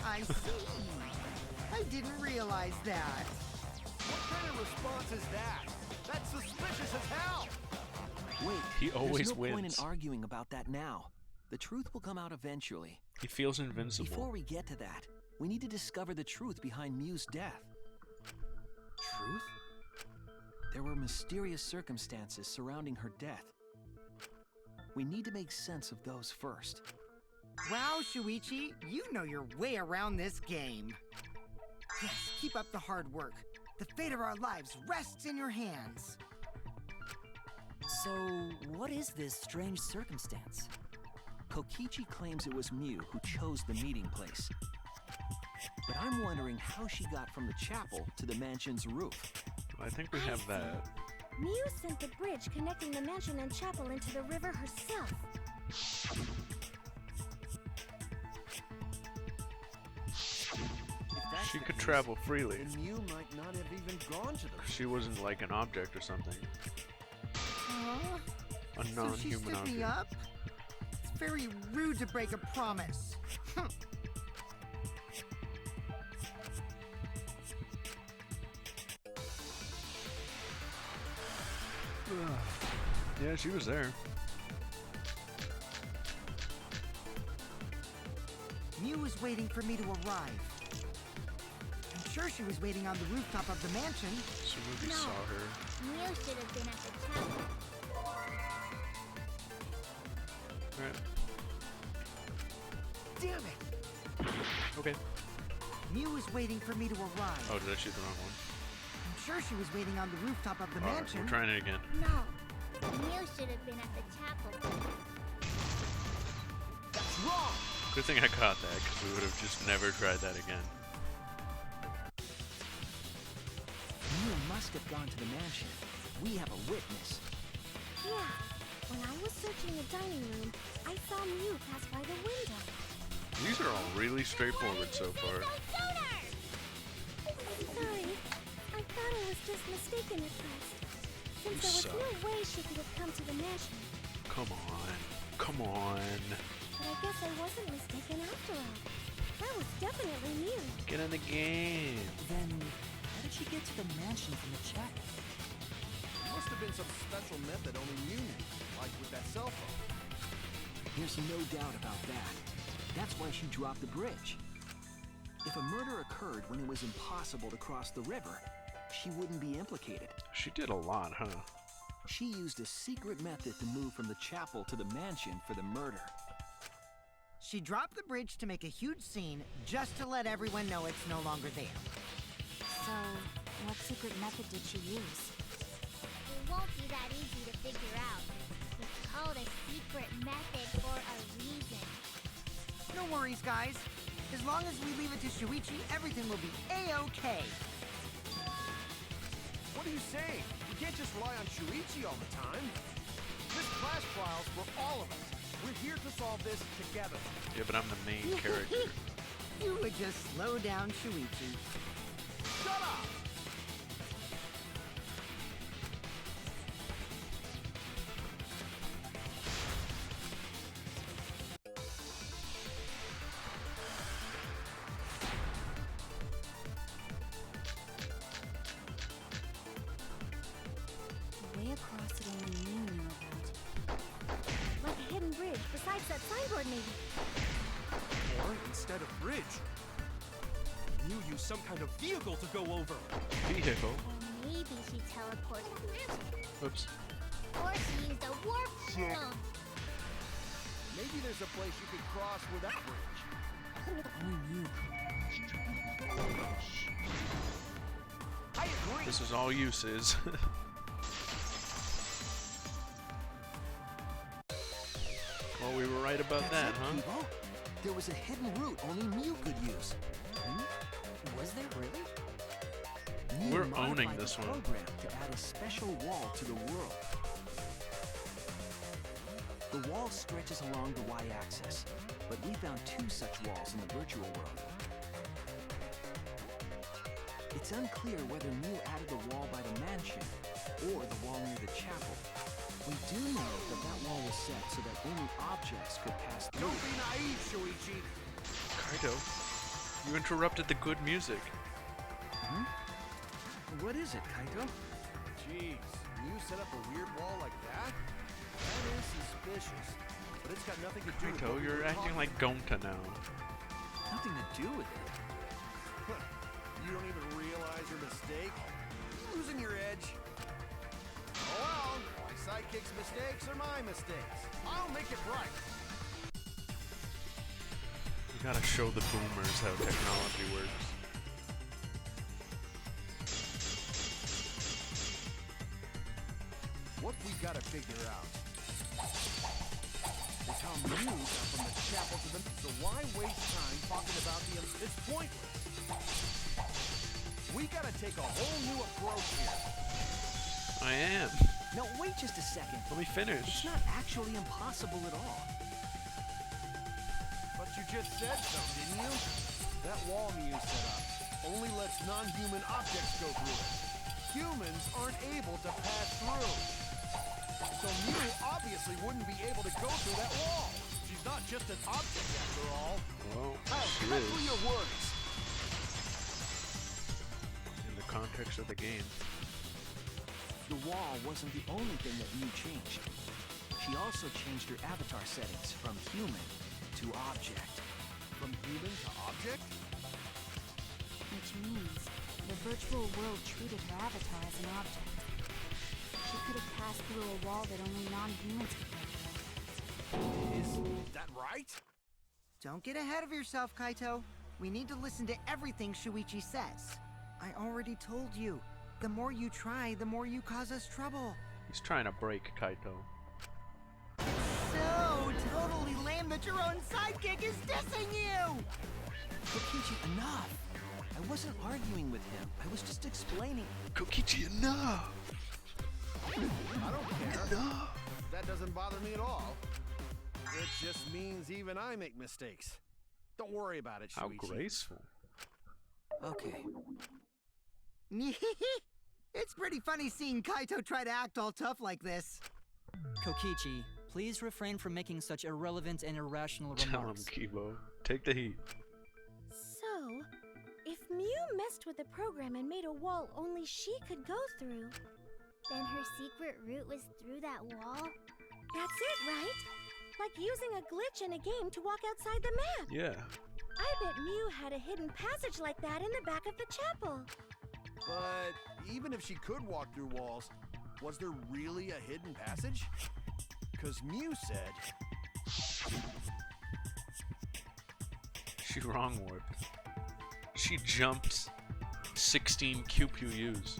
I see. I didn't realize that. What kind of response is that? That's suspicious as hell! Wait, He always there's no point in wins. arguing about that now. The truth will come out eventually. He feels invincible. Before we get to that, we need to discover the truth behind Mew's death. Truth? There were mysterious circumstances surrounding her death. We need to make sense of those first. Wow, Shuichi, you know your way around this game. Yes, keep up the hard work. The fate of our lives rests in your hands. So, what is this strange circumstance? Kokichi claims it was Mew who chose the meeting place. But I'm wondering how she got from the chapel to the mansion's roof. I think we have that. Mew sent the bridge connecting the mansion and chapel into the river herself. If that's She the could case, travel freely. then Mew might not have even gone to the roof. She wasn't like an object or something. Huh? A So she non-human stood me object. up? It's very rude to break a promise. Yeah, she was there. Mew was waiting for me to arrive. I'm sure she was waiting on the rooftop of the mansion. Sumugi No. saw her. Mew should have been at the chapel. Alright. Damn it! Okay. Mew was waiting for me to arrive. Oh, did I shoot the wrong one? I'm sure she was waiting on the rooftop of the Alright, mansion. we're trying it again. No. Mew should have been at the chapel. That's wrong! Good thing I caught that, because we would have just never tried that again. Mew must have gone to the mansion. We have a witness. Yeah, when I was searching the dining room, I saw Mew pass by the window. These are all really straightforward so far. Sorry, I thought I was just mistaken at first. Since there was no way she could have come to the mansion. Come on. Come on. But I guess I wasn't mistaken after all. That was definitely Mew. Get in the game. Then, how did she get to the mansion from the chapel? Must have been some special method only Mew knew, like with that cell phone. There's no doubt about that. That's why she dropped the bridge. If a murder occurred when it was impossible to cross the river, she wouldn't be implicated. She did a lot, huh? She used a secret method to move from the chapel to the mansion for the murder. She dropped the bridge to make a huge scene just to let everyone know it's no longer there. So, what secret method did she use? It won't be that easy to figure out. It's called a secret method for a reason. No worries, guys. As long as we leave it to Shuichi, everything will be A-okay. What are you saying? You can't just rely on Shuichi all the time. This class trial's for all of us. We're here to solve this together. Yeah, but I'm the main character. You would just slow down Shuichi. Shut up! The way across it only Mew knew about. Like a hidden bridge besides that signboard maybe. Or instead of bridge, Mew used some kind of vehicle to go over. Vehicle. Or maybe she teleported through. Oops. Or she used a warp stone. Maybe there's a place you could cross without bridge. Only Mew. I agree. This is all uses. Well, we were right about that, That's it, huh? Kibo. There was a hidden route only Mew could use. Was there really? Mew We're modified owning the this one. program to add a special wall to the world. The wall stretches along the y-axis, but we found 2 such walls in the virtual world. It's unclear whether Mew added the wall by the mansion or the wall near the chapel. We do know that that wall was set so that only objects could pass through. Don't be naive, Shuichi. Kaito, you interrupted the good music. What is it, Kaito? Jeez, you set up a weird wall like that? That is suspicious. But it's got nothing to do with Kaito, what we you're were acting talking like Gonta now. Nothing to do with it. about. You don't even realize your mistake? You losing your edge? Oh well, my sidekick's mistakes are my mistakes. I'll make it right. You gotta show the boomers how technology works. What we gotta figure out is how Mew got from the chapel to the... So why waste time talking about the... It's pointless. We gotta take a whole new approach here. I am. Now wait just a second. Let me It's finish. not actually impossible at all. But you just said so, didn't you? That wall Mew set up only lets non-human objects go through it. Humans aren't able to pass through. So Mew obviously wouldn't be able to go through that wall. She's not just an object after all. Well, How she correctly is your words. in the context of the game. The wall wasn't the only thing that Mew changed. She also changed her avatar settings from human to object. From human to object? Which means the virtual world treated her avatar as an object. She could have passed through a wall that only non-humans could go through. Is that right? Don't get ahead of yourself, Kaito. We need to listen to everything Shuichi says. I already told you. The more you try, the more you cause us trouble. He's trying to break Kaito. So totally lame that your own sidekick is dissing you! Kokichi, enough! I wasn't arguing with him. I was just explaining. Kokichi, enough! I don't care. Enough! That doesn't bother me at all. It just means even I make mistakes. Don't worry about it, How Shuichi. graceful. Okay. It's pretty funny seeing Kaito try to act all tough like this. Kokichi, please refrain from making such irrelevant and irrational Tell him, remarks. Kibo. Take the heat. So, if Mew messed with the program and made a wall only she could go through, Then her secret route was through that wall? that's it, right? Like using a glitch in a game to walk outside the map. Yeah. I bet Mew had a hidden passage like that in the back of the chapel. But even if she could walk through walls, was there really a hidden passage? Because Mew said... She wrong warped. She jumped 16 QPUs.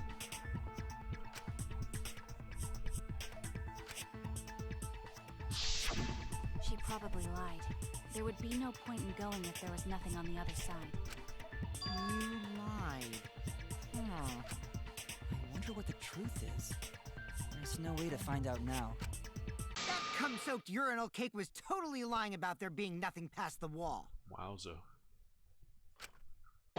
She probably lied. There would be no point in going if there was nothing on the other side. You lied. Huh. I wonder what the truth is. There's no way to find out now. That cum-soaked urinal cake was totally lying about there being nothing past the wall. Wowza.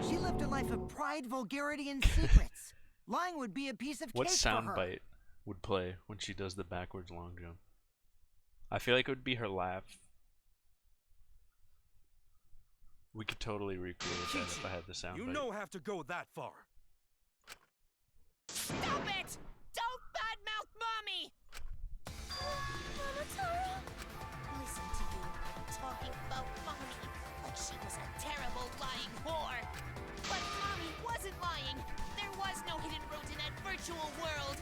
She lived a life of pride, vulgarity, and secrets. Lying would be a piece of What cake for her. soundbite would play when she does the backwards long jump? I feel like it would be her laugh. We could totally recreate that if I had the soundbite. You don't have to go that far. Stop it! Don't badmouth Mommy! Monotaro? Listen to you, talking about Mommy like she was a terrible lying whore. But Mommy wasn't lying. There was no hidden route in that virtual world.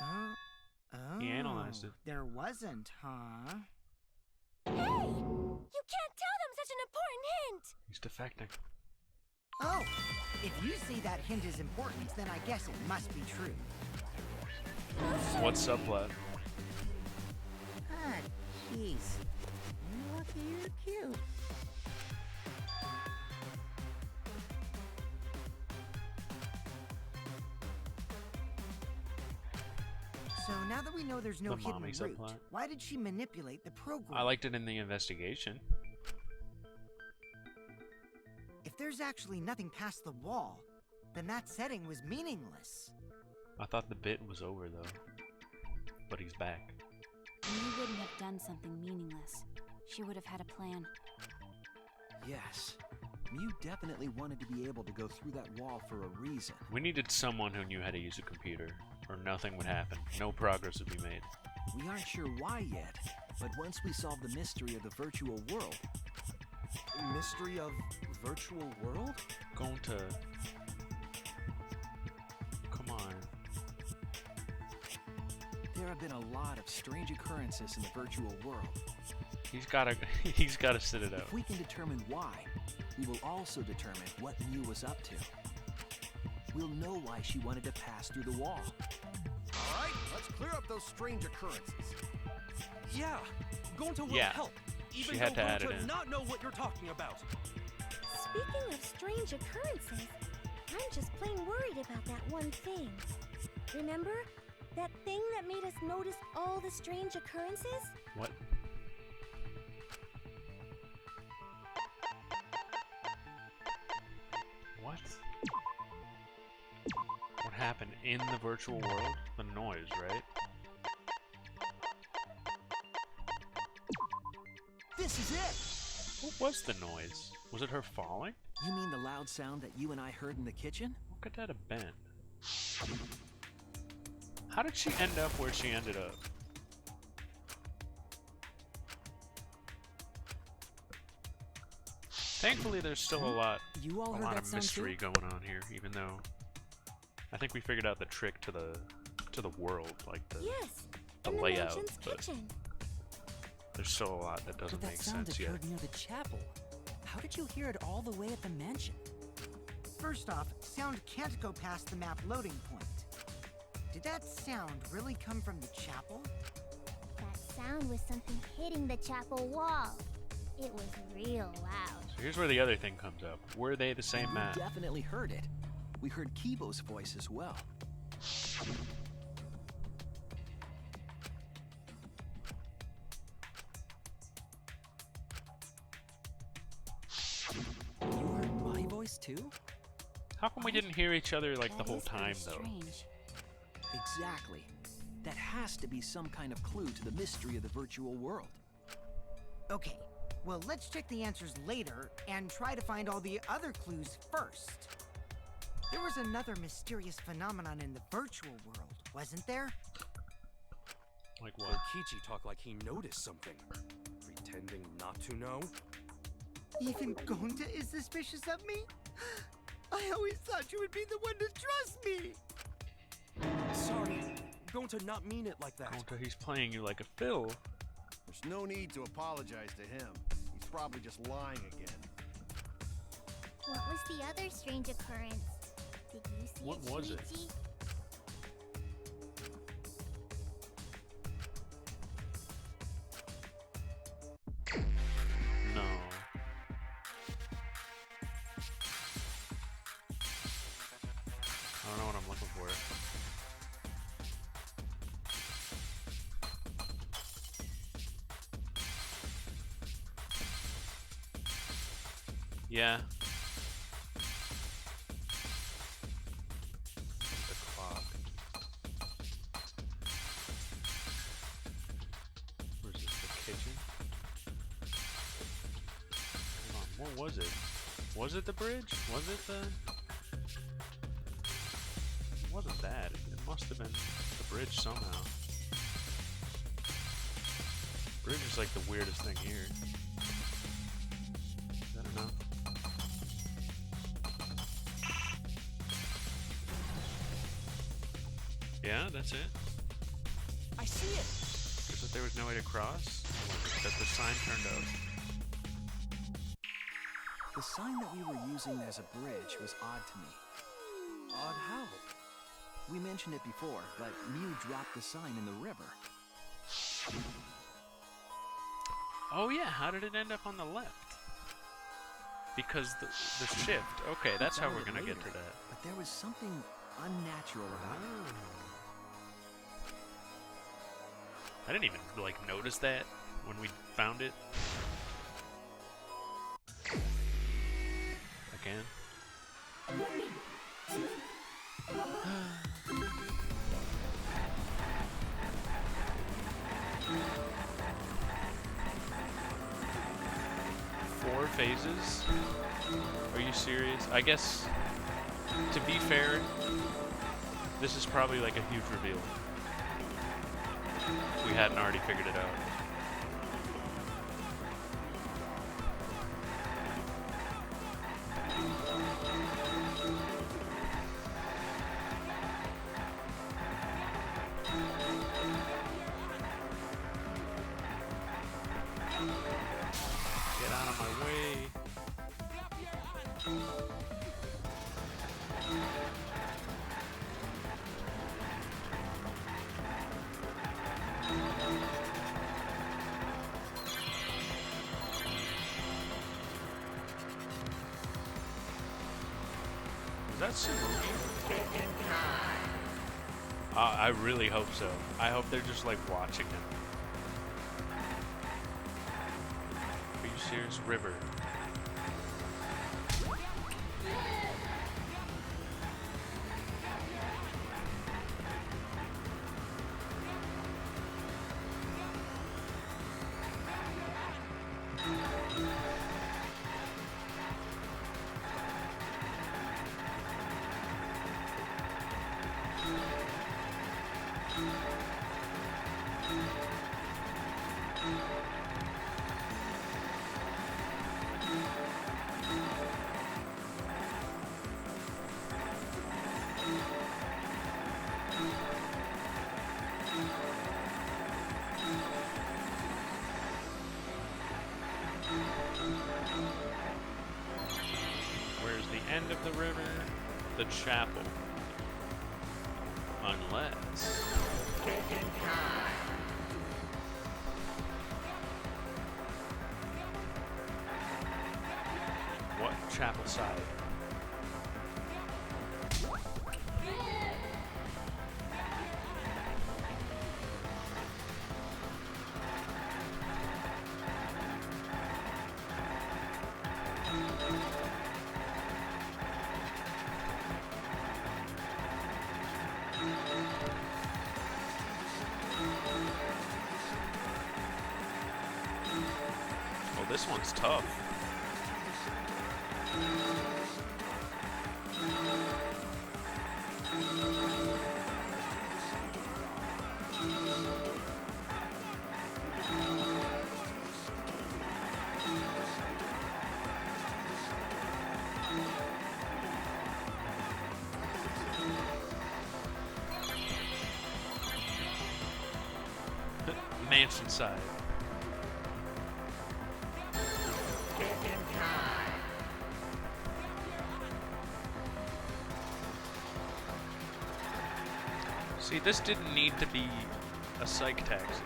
Oh, He analyzed it. There wasn't, huh? Hey! You can't tell them such an important hint! He's defecting. Oh, if you say that hint is important, then I guess it must be true. What subplot? Ah, jeez. You're cute. So now that we know there's no The hidden mommy route, subplot. why did she manipulate the program? I liked it in the investigation. If there's actually nothing past the wall, then that setting was meaningless. I thought the bit was over though. But he's back. Mew wouldn't have done something meaningless. She would have had a plan. Yes. Mew definitely wanted to be able to go through that wall for a reason. We needed someone who knew how to use a computer, or nothing would happen. No progress would be made. We aren't sure why yet, but once we solve the mystery of the virtual world... Mystery of virtual world? Going to... Come on. There have been a lot of strange occurrences in the virtual world. He's gotta sit it out. If we can determine why, we will also determine what Mew was up to. We'll know why she wanted to pass through the wall. Alright, let's clear up those strange occurrences. Yeah, going to will Yeah, help. Even she had though to add going it to in. not know what you're talking about. Speaking of strange occurrences, I'm just plain worried about that one thing. Remember? That thing that made us notice all the strange occurrences? What? What? What happened in the virtual world? The noise, right? This is it! What was the noise? Was it her falling? You mean the loud sound that you and I heard in the kitchen? What could that have been? How did she end up where she ended up? Thankfully, there's still a lot of mystery going on here, even though I think we figured out the trick to the world, like the layout. Mansion's But kitchen. there's still a lot that doesn't But make that sound sense yet. occurred near the chapel. How did you hear it all the way at the mansion? First off, sound can't go past the map loading point. Did that sound really come from the chapel? That sound was something hitting the chapel wall. It was real loud. So here's where the other thing comes up. Were they the same We map? definitely heard it. We heard Kibo's voice as well. You heard my voice too? How come we didn't hear each other like the whole time though? Strange. Exactly. That has to be some kind of clue to the mystery of the virtual world. Okay, well, let's check the answers later and try to find all the other clues first. There was another mysterious phenomenon in the virtual world, wasn't there? Like what? Kichi talked like he noticed something, pretending not to know. Even Gonta is suspicious of me? I always thought you would be the one to trust me! Sorry, going to not mean it like that. Gonta, he's playing you like a fiddle. There's no need to apologize to him. He's probably just lying again. What was the other strange occurrence? Did you see What it, was it? Shuichi? No. I don't know what I'm looking for. Yeah. The clock. Where's this? The kitchen? Hold on, what was it? Was it the bridge? Was it the... It wasn't that. It must have been the bridge somehow. Bridge is like the weirdest thing here. I don't know. Yeah, that's it. I see it! Just that there was no way to cross? That the sign turned out. The sign that we were using as a bridge was odd to me. Odd how? We mentioned it before, but Mew dropped the sign in the river. Oh yeah, how did it end up on the left? Because the shift. Okay, that's how we're gonna get to that. But there was something unnatural about it. I didn't even like notice that when we found it. Again. Four phases? Are you serious? I guess, to be fair, this is probably like a huge reveal. We hadn't already figured it out. Get out of my way. Is that Samuji? I really hope so. I hope they're just like watching him. Are you serious? River. Where's the end of the river? The chapel. Unless... What chapel side? Oh, this one's tough. Mansion side. See, this didn't need to be a psych taxi.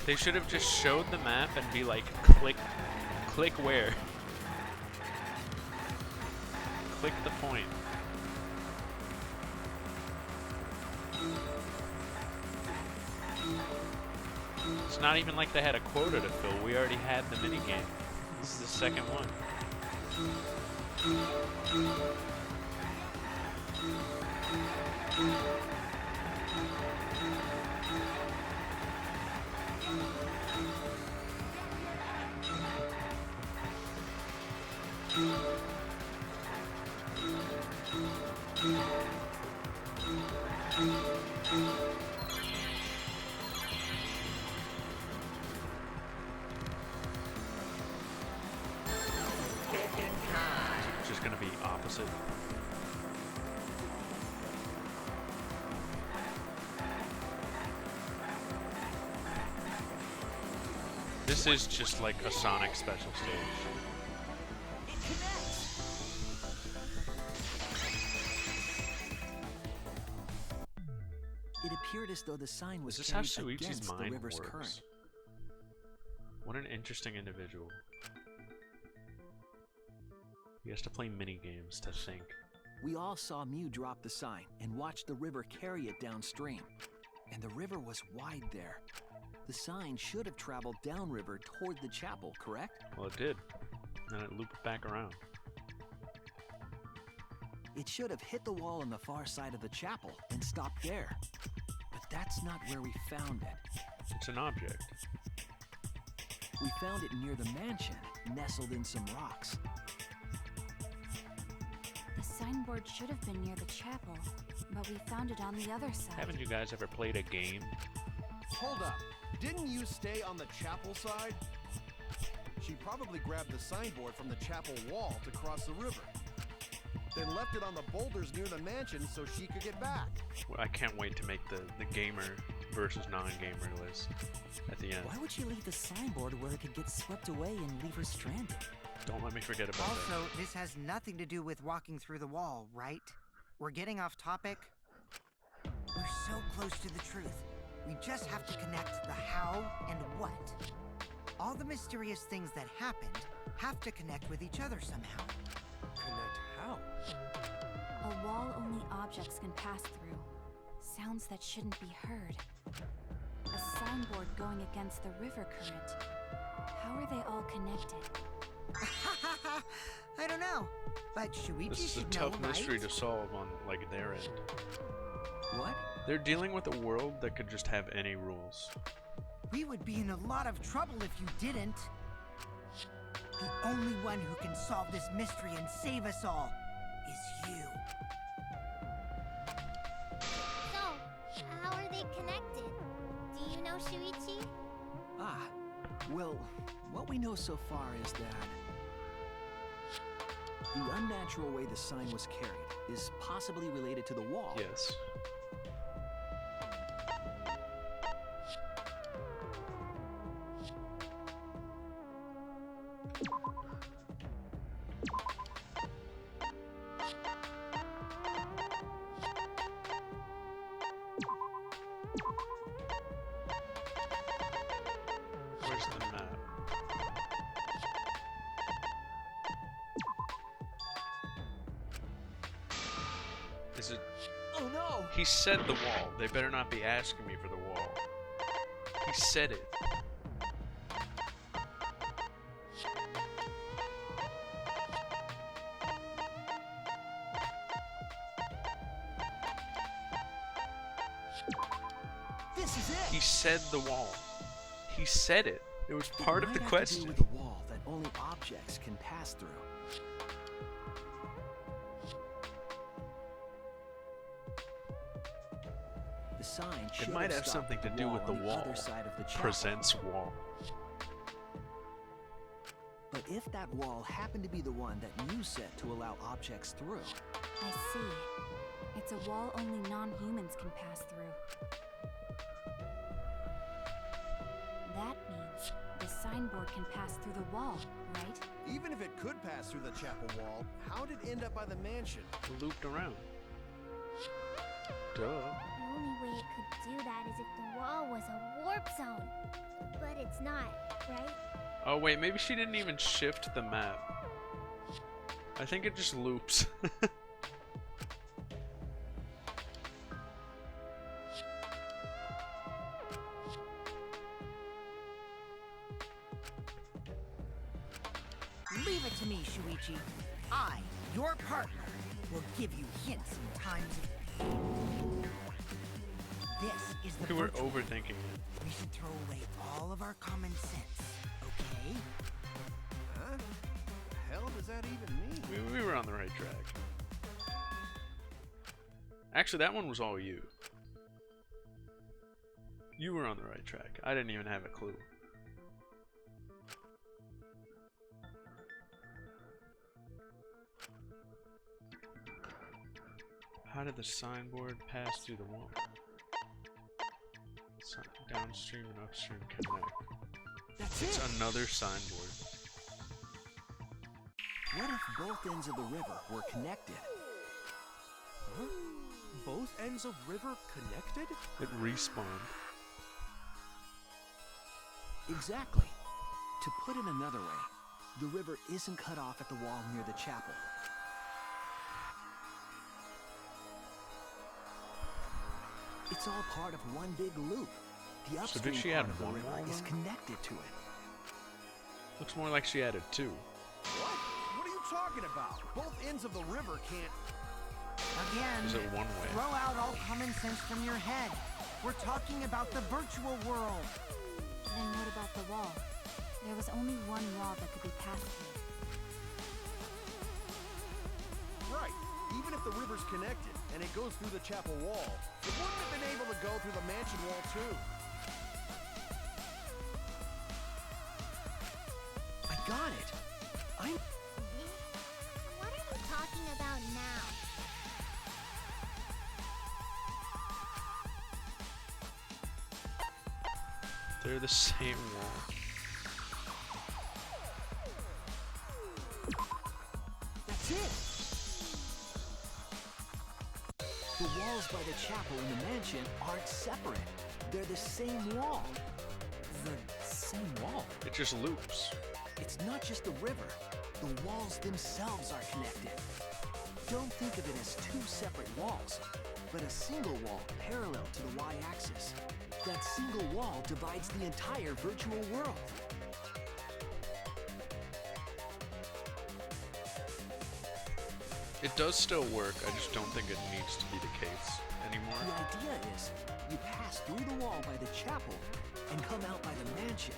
They should have just showed the map and be like, click where? Click the point. It's not even like they had a quota to fill. We already had the minigame. This is the second one. Just gonna be opposite. This is just like a Sonic special stage. It appeared as though the sign was Is this how carried Shuichi's against the mind river's works? current. What an interesting individual. He has to play mini games to think. We all saw Mew drop the sign and watch the river carry it downstream. And the river was wide there. The sign should have traveled downriver toward the chapel, correct? Well, it did. And it looped back around. It should have hit the wall on the far side of the chapel and stopped there. But that's not where we found it. It's an object. We found it near the mansion, nestled in some rocks. The signboard should have been near the chapel, but we found it on the other side. Haven't you guys ever played a game? Hold up. Didn't you stay on the chapel side? She probably grabbed the signboard from the chapel wall to cross the river. Then left it on the boulders near the mansion so she could get back. Well, I can't wait to make the gamer versus non-gamer list at the end. Why would she leave the signboard where it could get swept away and leave her stranded? Don't let me forget about that. Also, this has nothing to do with walking through the wall, right? We're getting off topic. We're so close to the truth. We just have to connect the how and what. All the mysterious things that happened have to connect with each other somehow. Connect how? A wall only objects can pass through. Sounds that shouldn't be heard. A signboard going against the river current. How are they all connected? I don't know, but Shuichi This is a should tough know, mystery right? to solve on, like, their end. What? They're dealing with a world that could just have any rules. We would be in a lot of trouble if you didn't. The only one who can solve this mystery and save us all is you. So, how are they connected? Do you know, Shuichi? Ah, well, what we know so far is that the unnatural way the sign was carried is possibly related to the wall. Yes. Where's the map? Is it? Oh no! He said the wall. They better not be asking me for the wall. He said it. This is it! He said the wall. He said it. It was part of the It might have to do question. with the wall that only objects can pass through. The sign should It might have stopped something at to do with the on wall. other side of the chapel. Presents wall. But if that wall happened to be the one that you set to allow objects through, I see. It's a wall only non-humans can pass through. That means the signboard can pass through the wall, right? Even if it could pass through the chapel wall, how did it end up by the mansion? Looped around. Duh. The only way it could do that is if the wall was a warp zone. But it's not, right? Oh wait, maybe she didn't even shift the map. I think it just loops. Leave it to me, Shuichi. I, your partner, will give you hints in times of pain. This is the We were virtual. overthinking it. We should throw away all of our common sense, okay? Huh? The hell does that even mean? We were on the right track. Actually, that one was all you. You were on the right track. I didn't even have a clue. How did the signboard pass through the wall? Downstream and upstream connect. that's It's it! another signboard. What if both ends of the river were connected? Huh? Both ends of river connected? It respawned. Exactly. To put it another way, the river isn't cut off at the wall near the chapel. It's all part of one big loop. The So upstream did she part add of the one river wall is then? connected to it. Looks more like she added 2. What? What are you talking about? Both ends of the river can't... Again, Is it one way? throw out all common sense from your head. We're talking about the virtual world. Then what about the wall? There was only one wall that could be passed through. Right. Even if the river's connected and it goes through the chapel wall, it wouldn't have been able to go through the mansion wall too. I got it. What are you talking about now? They're the same wall. That's it. The walls by the chapel and the mansion aren't separate. They're the same wall. The same wall? It just loops. It's not just the river. The walls themselves are connected. Don't think of it as 2 separate walls, but a single wall parallel to the y-axis. That single wall divides the entire virtual world. It does still work, I just don't think it needs to be the case anymore. The idea is, you pass through the wall by the chapel and come out by the mansion.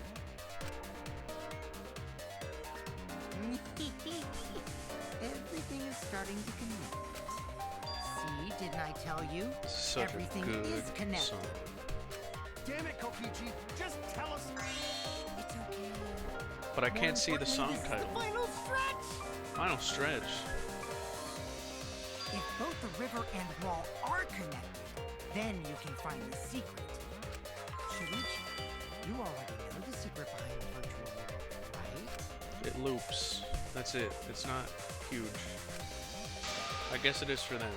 Everything is starting to connect. See, didn't I tell you? Such Everything a good is connected. song. Damn it, Kokichi! Just tell us. It's okay. But I can't see the song title. Final stretch! Final stretch. If both the river and wall are connected, then you can find the secret. Shuichi, you already know the secret behind the virtual world, right? It loops. That's it. It's not huge. I guess it is for them.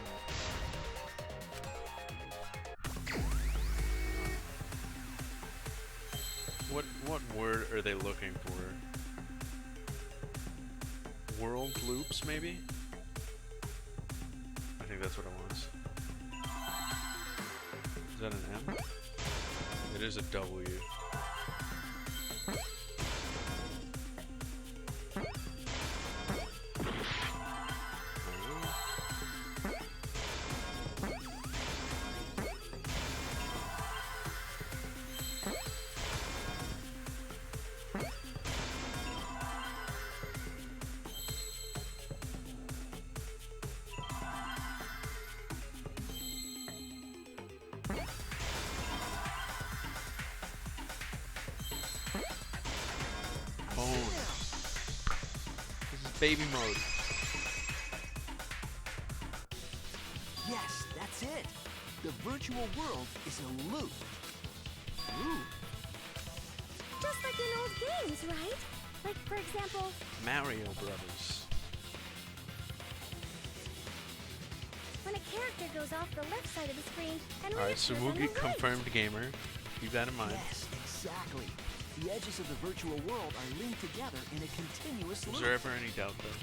What word are they looking for? World loops, maybe? I think that's what it was. Is that an M? It is a W. Baby mode. Yes, that's it. The virtual world is a loop. Loop? Just like in old games, right? Like, for example, Mario Brothers. when a character goes off the left side of the screen and Alright, reappears on the Sumugi right. confirmed gamer. Keep that in mind. Yes, exactly. The edges of the virtual world are linked together in a continuous Was loop. there ever any doubt though?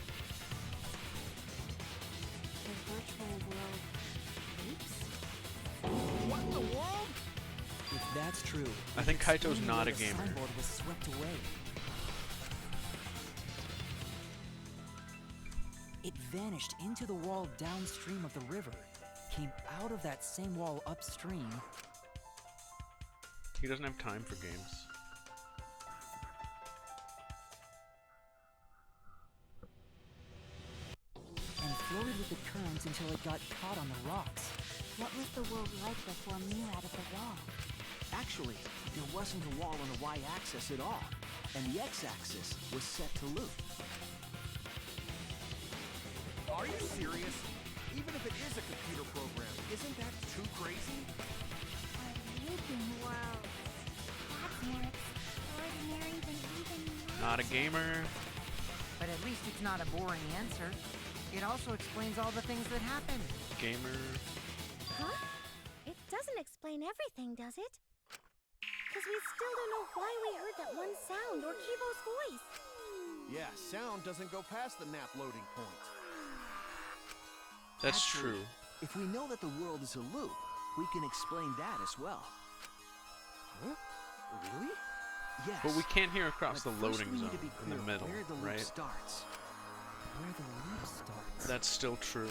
The virtual world loops? What in the world? If that's true, I think it's Kaito's explaining not why a the gamer. signboard was swept away. It vanished into the wall downstream of the river, came out of that same wall upstream. He doesn't have time for games. And floated with the current until it got caught on the rocks. What was the world like before Mew added the wall? Actually, there wasn't a wall on the y-axis at all, and the x-axis was set to loop. Are you serious? Even if it is a computer program, isn't that too crazy? A looping world. That's more extraordinary than even Not a gamer. But at least it's not a boring answer. It also explains all the things that happen. Gamer. Huh? It doesn't explain everything, does it? Because we still don't know why we heard that one sound or Kivo's voice. Yeah, sound doesn't go past the map loading point. That's Actually, true. If we know that the world is a loop, we can explain that as well. Huh? Really? Yes. But we can't hear across But the first loading we need zone to be in the clear middle, where the loop right? starts. Where the loop starts. That's still true.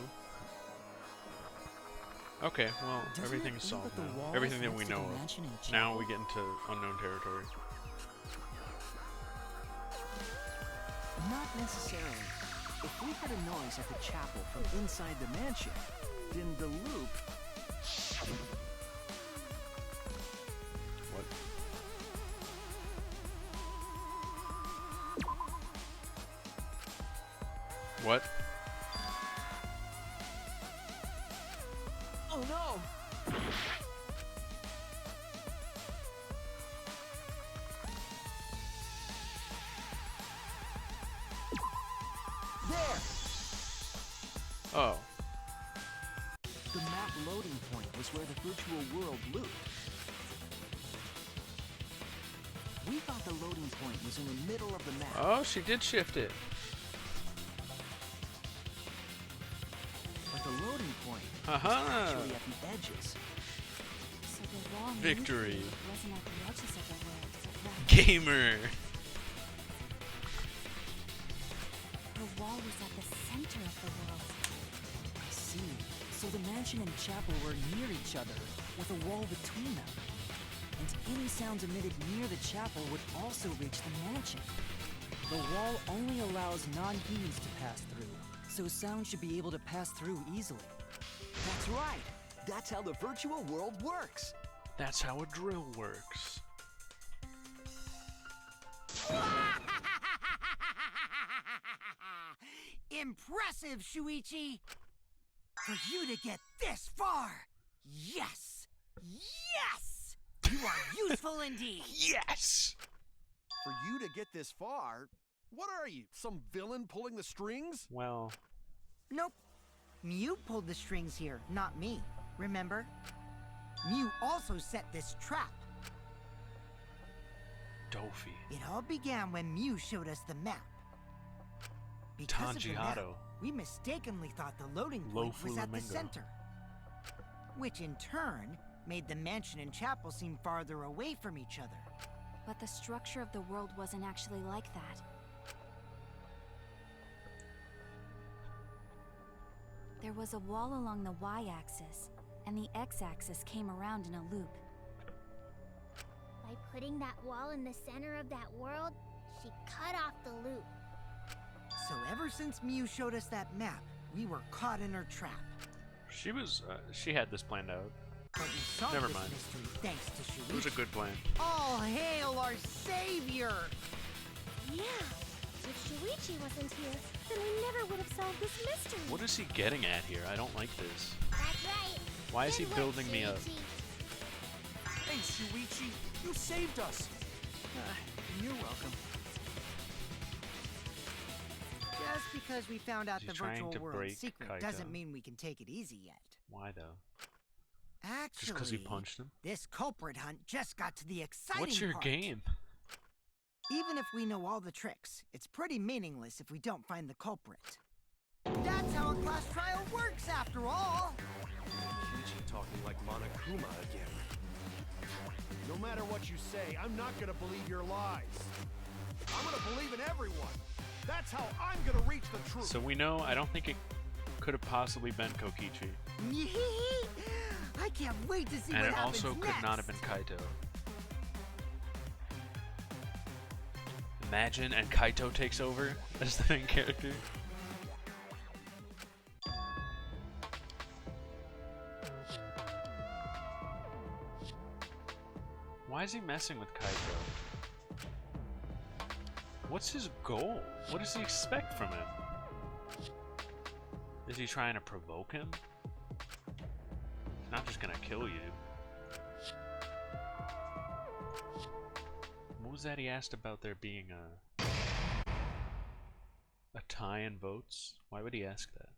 Okay, well, Doesn't it everything's mean solved that the now. wall Everything is that we next to know the of. mansion in Now Chapel? we get into unknown territory. Not necessarily. If we heard a noise at the chapel from inside the mansion, then the loop... What? What? Oh no! There! Oh. The map loading point was where the virtual world looped. We thought the loading point was in the middle of the map. Oh, she did shift it. But the loading point Haha. was actually at the edges. So the wall Victory. wasn't at the edges of the world, but rather Gamer. the wall was at the center of the world. I see. So the mansion and chapel were near each other, with a wall between them. And any sounds emitted near the chapel would also reach the mansion. The wall only allows non-humans to pass through, so sound should be able to pass through easily. That's right. That's how the virtual world works. That's how a drill works. Impressive, Shuichi! For you to get this far! Yes! Yes! You are useful indeed! Yes! For you to get this far, what are you, some villain pulling the strings? Well, Nope. Mew pulled the strings here, not me. Remember? Mew also set this trap. Dofi. It all began when Mew showed us the map. Because of the map, Tangiato. we mistakenly thought the loading point was at the Flamingo. center. Which in turn made the mansion and chapel seem farther away from each other. But the structure of the world wasn't actually like that. There was a wall along the y-axis, and the x-axis came around in a loop. By putting that wall in the center of that world, she cut off the loop. So ever since Mew showed us that map, we were caught in her trap. She had this planned out. But we solved Never this mind. mystery thanks to Shuichi. It was a good plan. All hail our savior! Yeah. If Shuichi wasn't here, then we never would have solved this mystery. What is he getting at here? I don't like this. That's right. Why is he Good work, building me up? Shuichi. Hey, Shuichi, you saved us. You're welcome. Just because we found out Is the he trying virtual to world's break secret Kaito? doesn't mean we can take it easy yet. Why though? Actually, Just because he punched him? this culprit hunt just got to the exciting What's your part. game? Even if we know all the tricks, it's pretty meaningless if we don't find the culprit. That's how a class trial works, after all! Kiichi talking like Monokuma again. No matter what you say, I'm not gonna believe your lies. I'm gonna believe in everyone. That's how I'm gonna reach the truth. So we know, I don't think it could have possibly been Kokichi. I can't wait to see And what it happens also could not have been next. Kaito. Imagine, and Kaito takes over as the main character. Why is he messing with Kaito? What's his goal? What does he expect from him? Is he trying to provoke him? He's not just gonna kill you. What was that he asked about there being a tie in votes? Why would he ask that?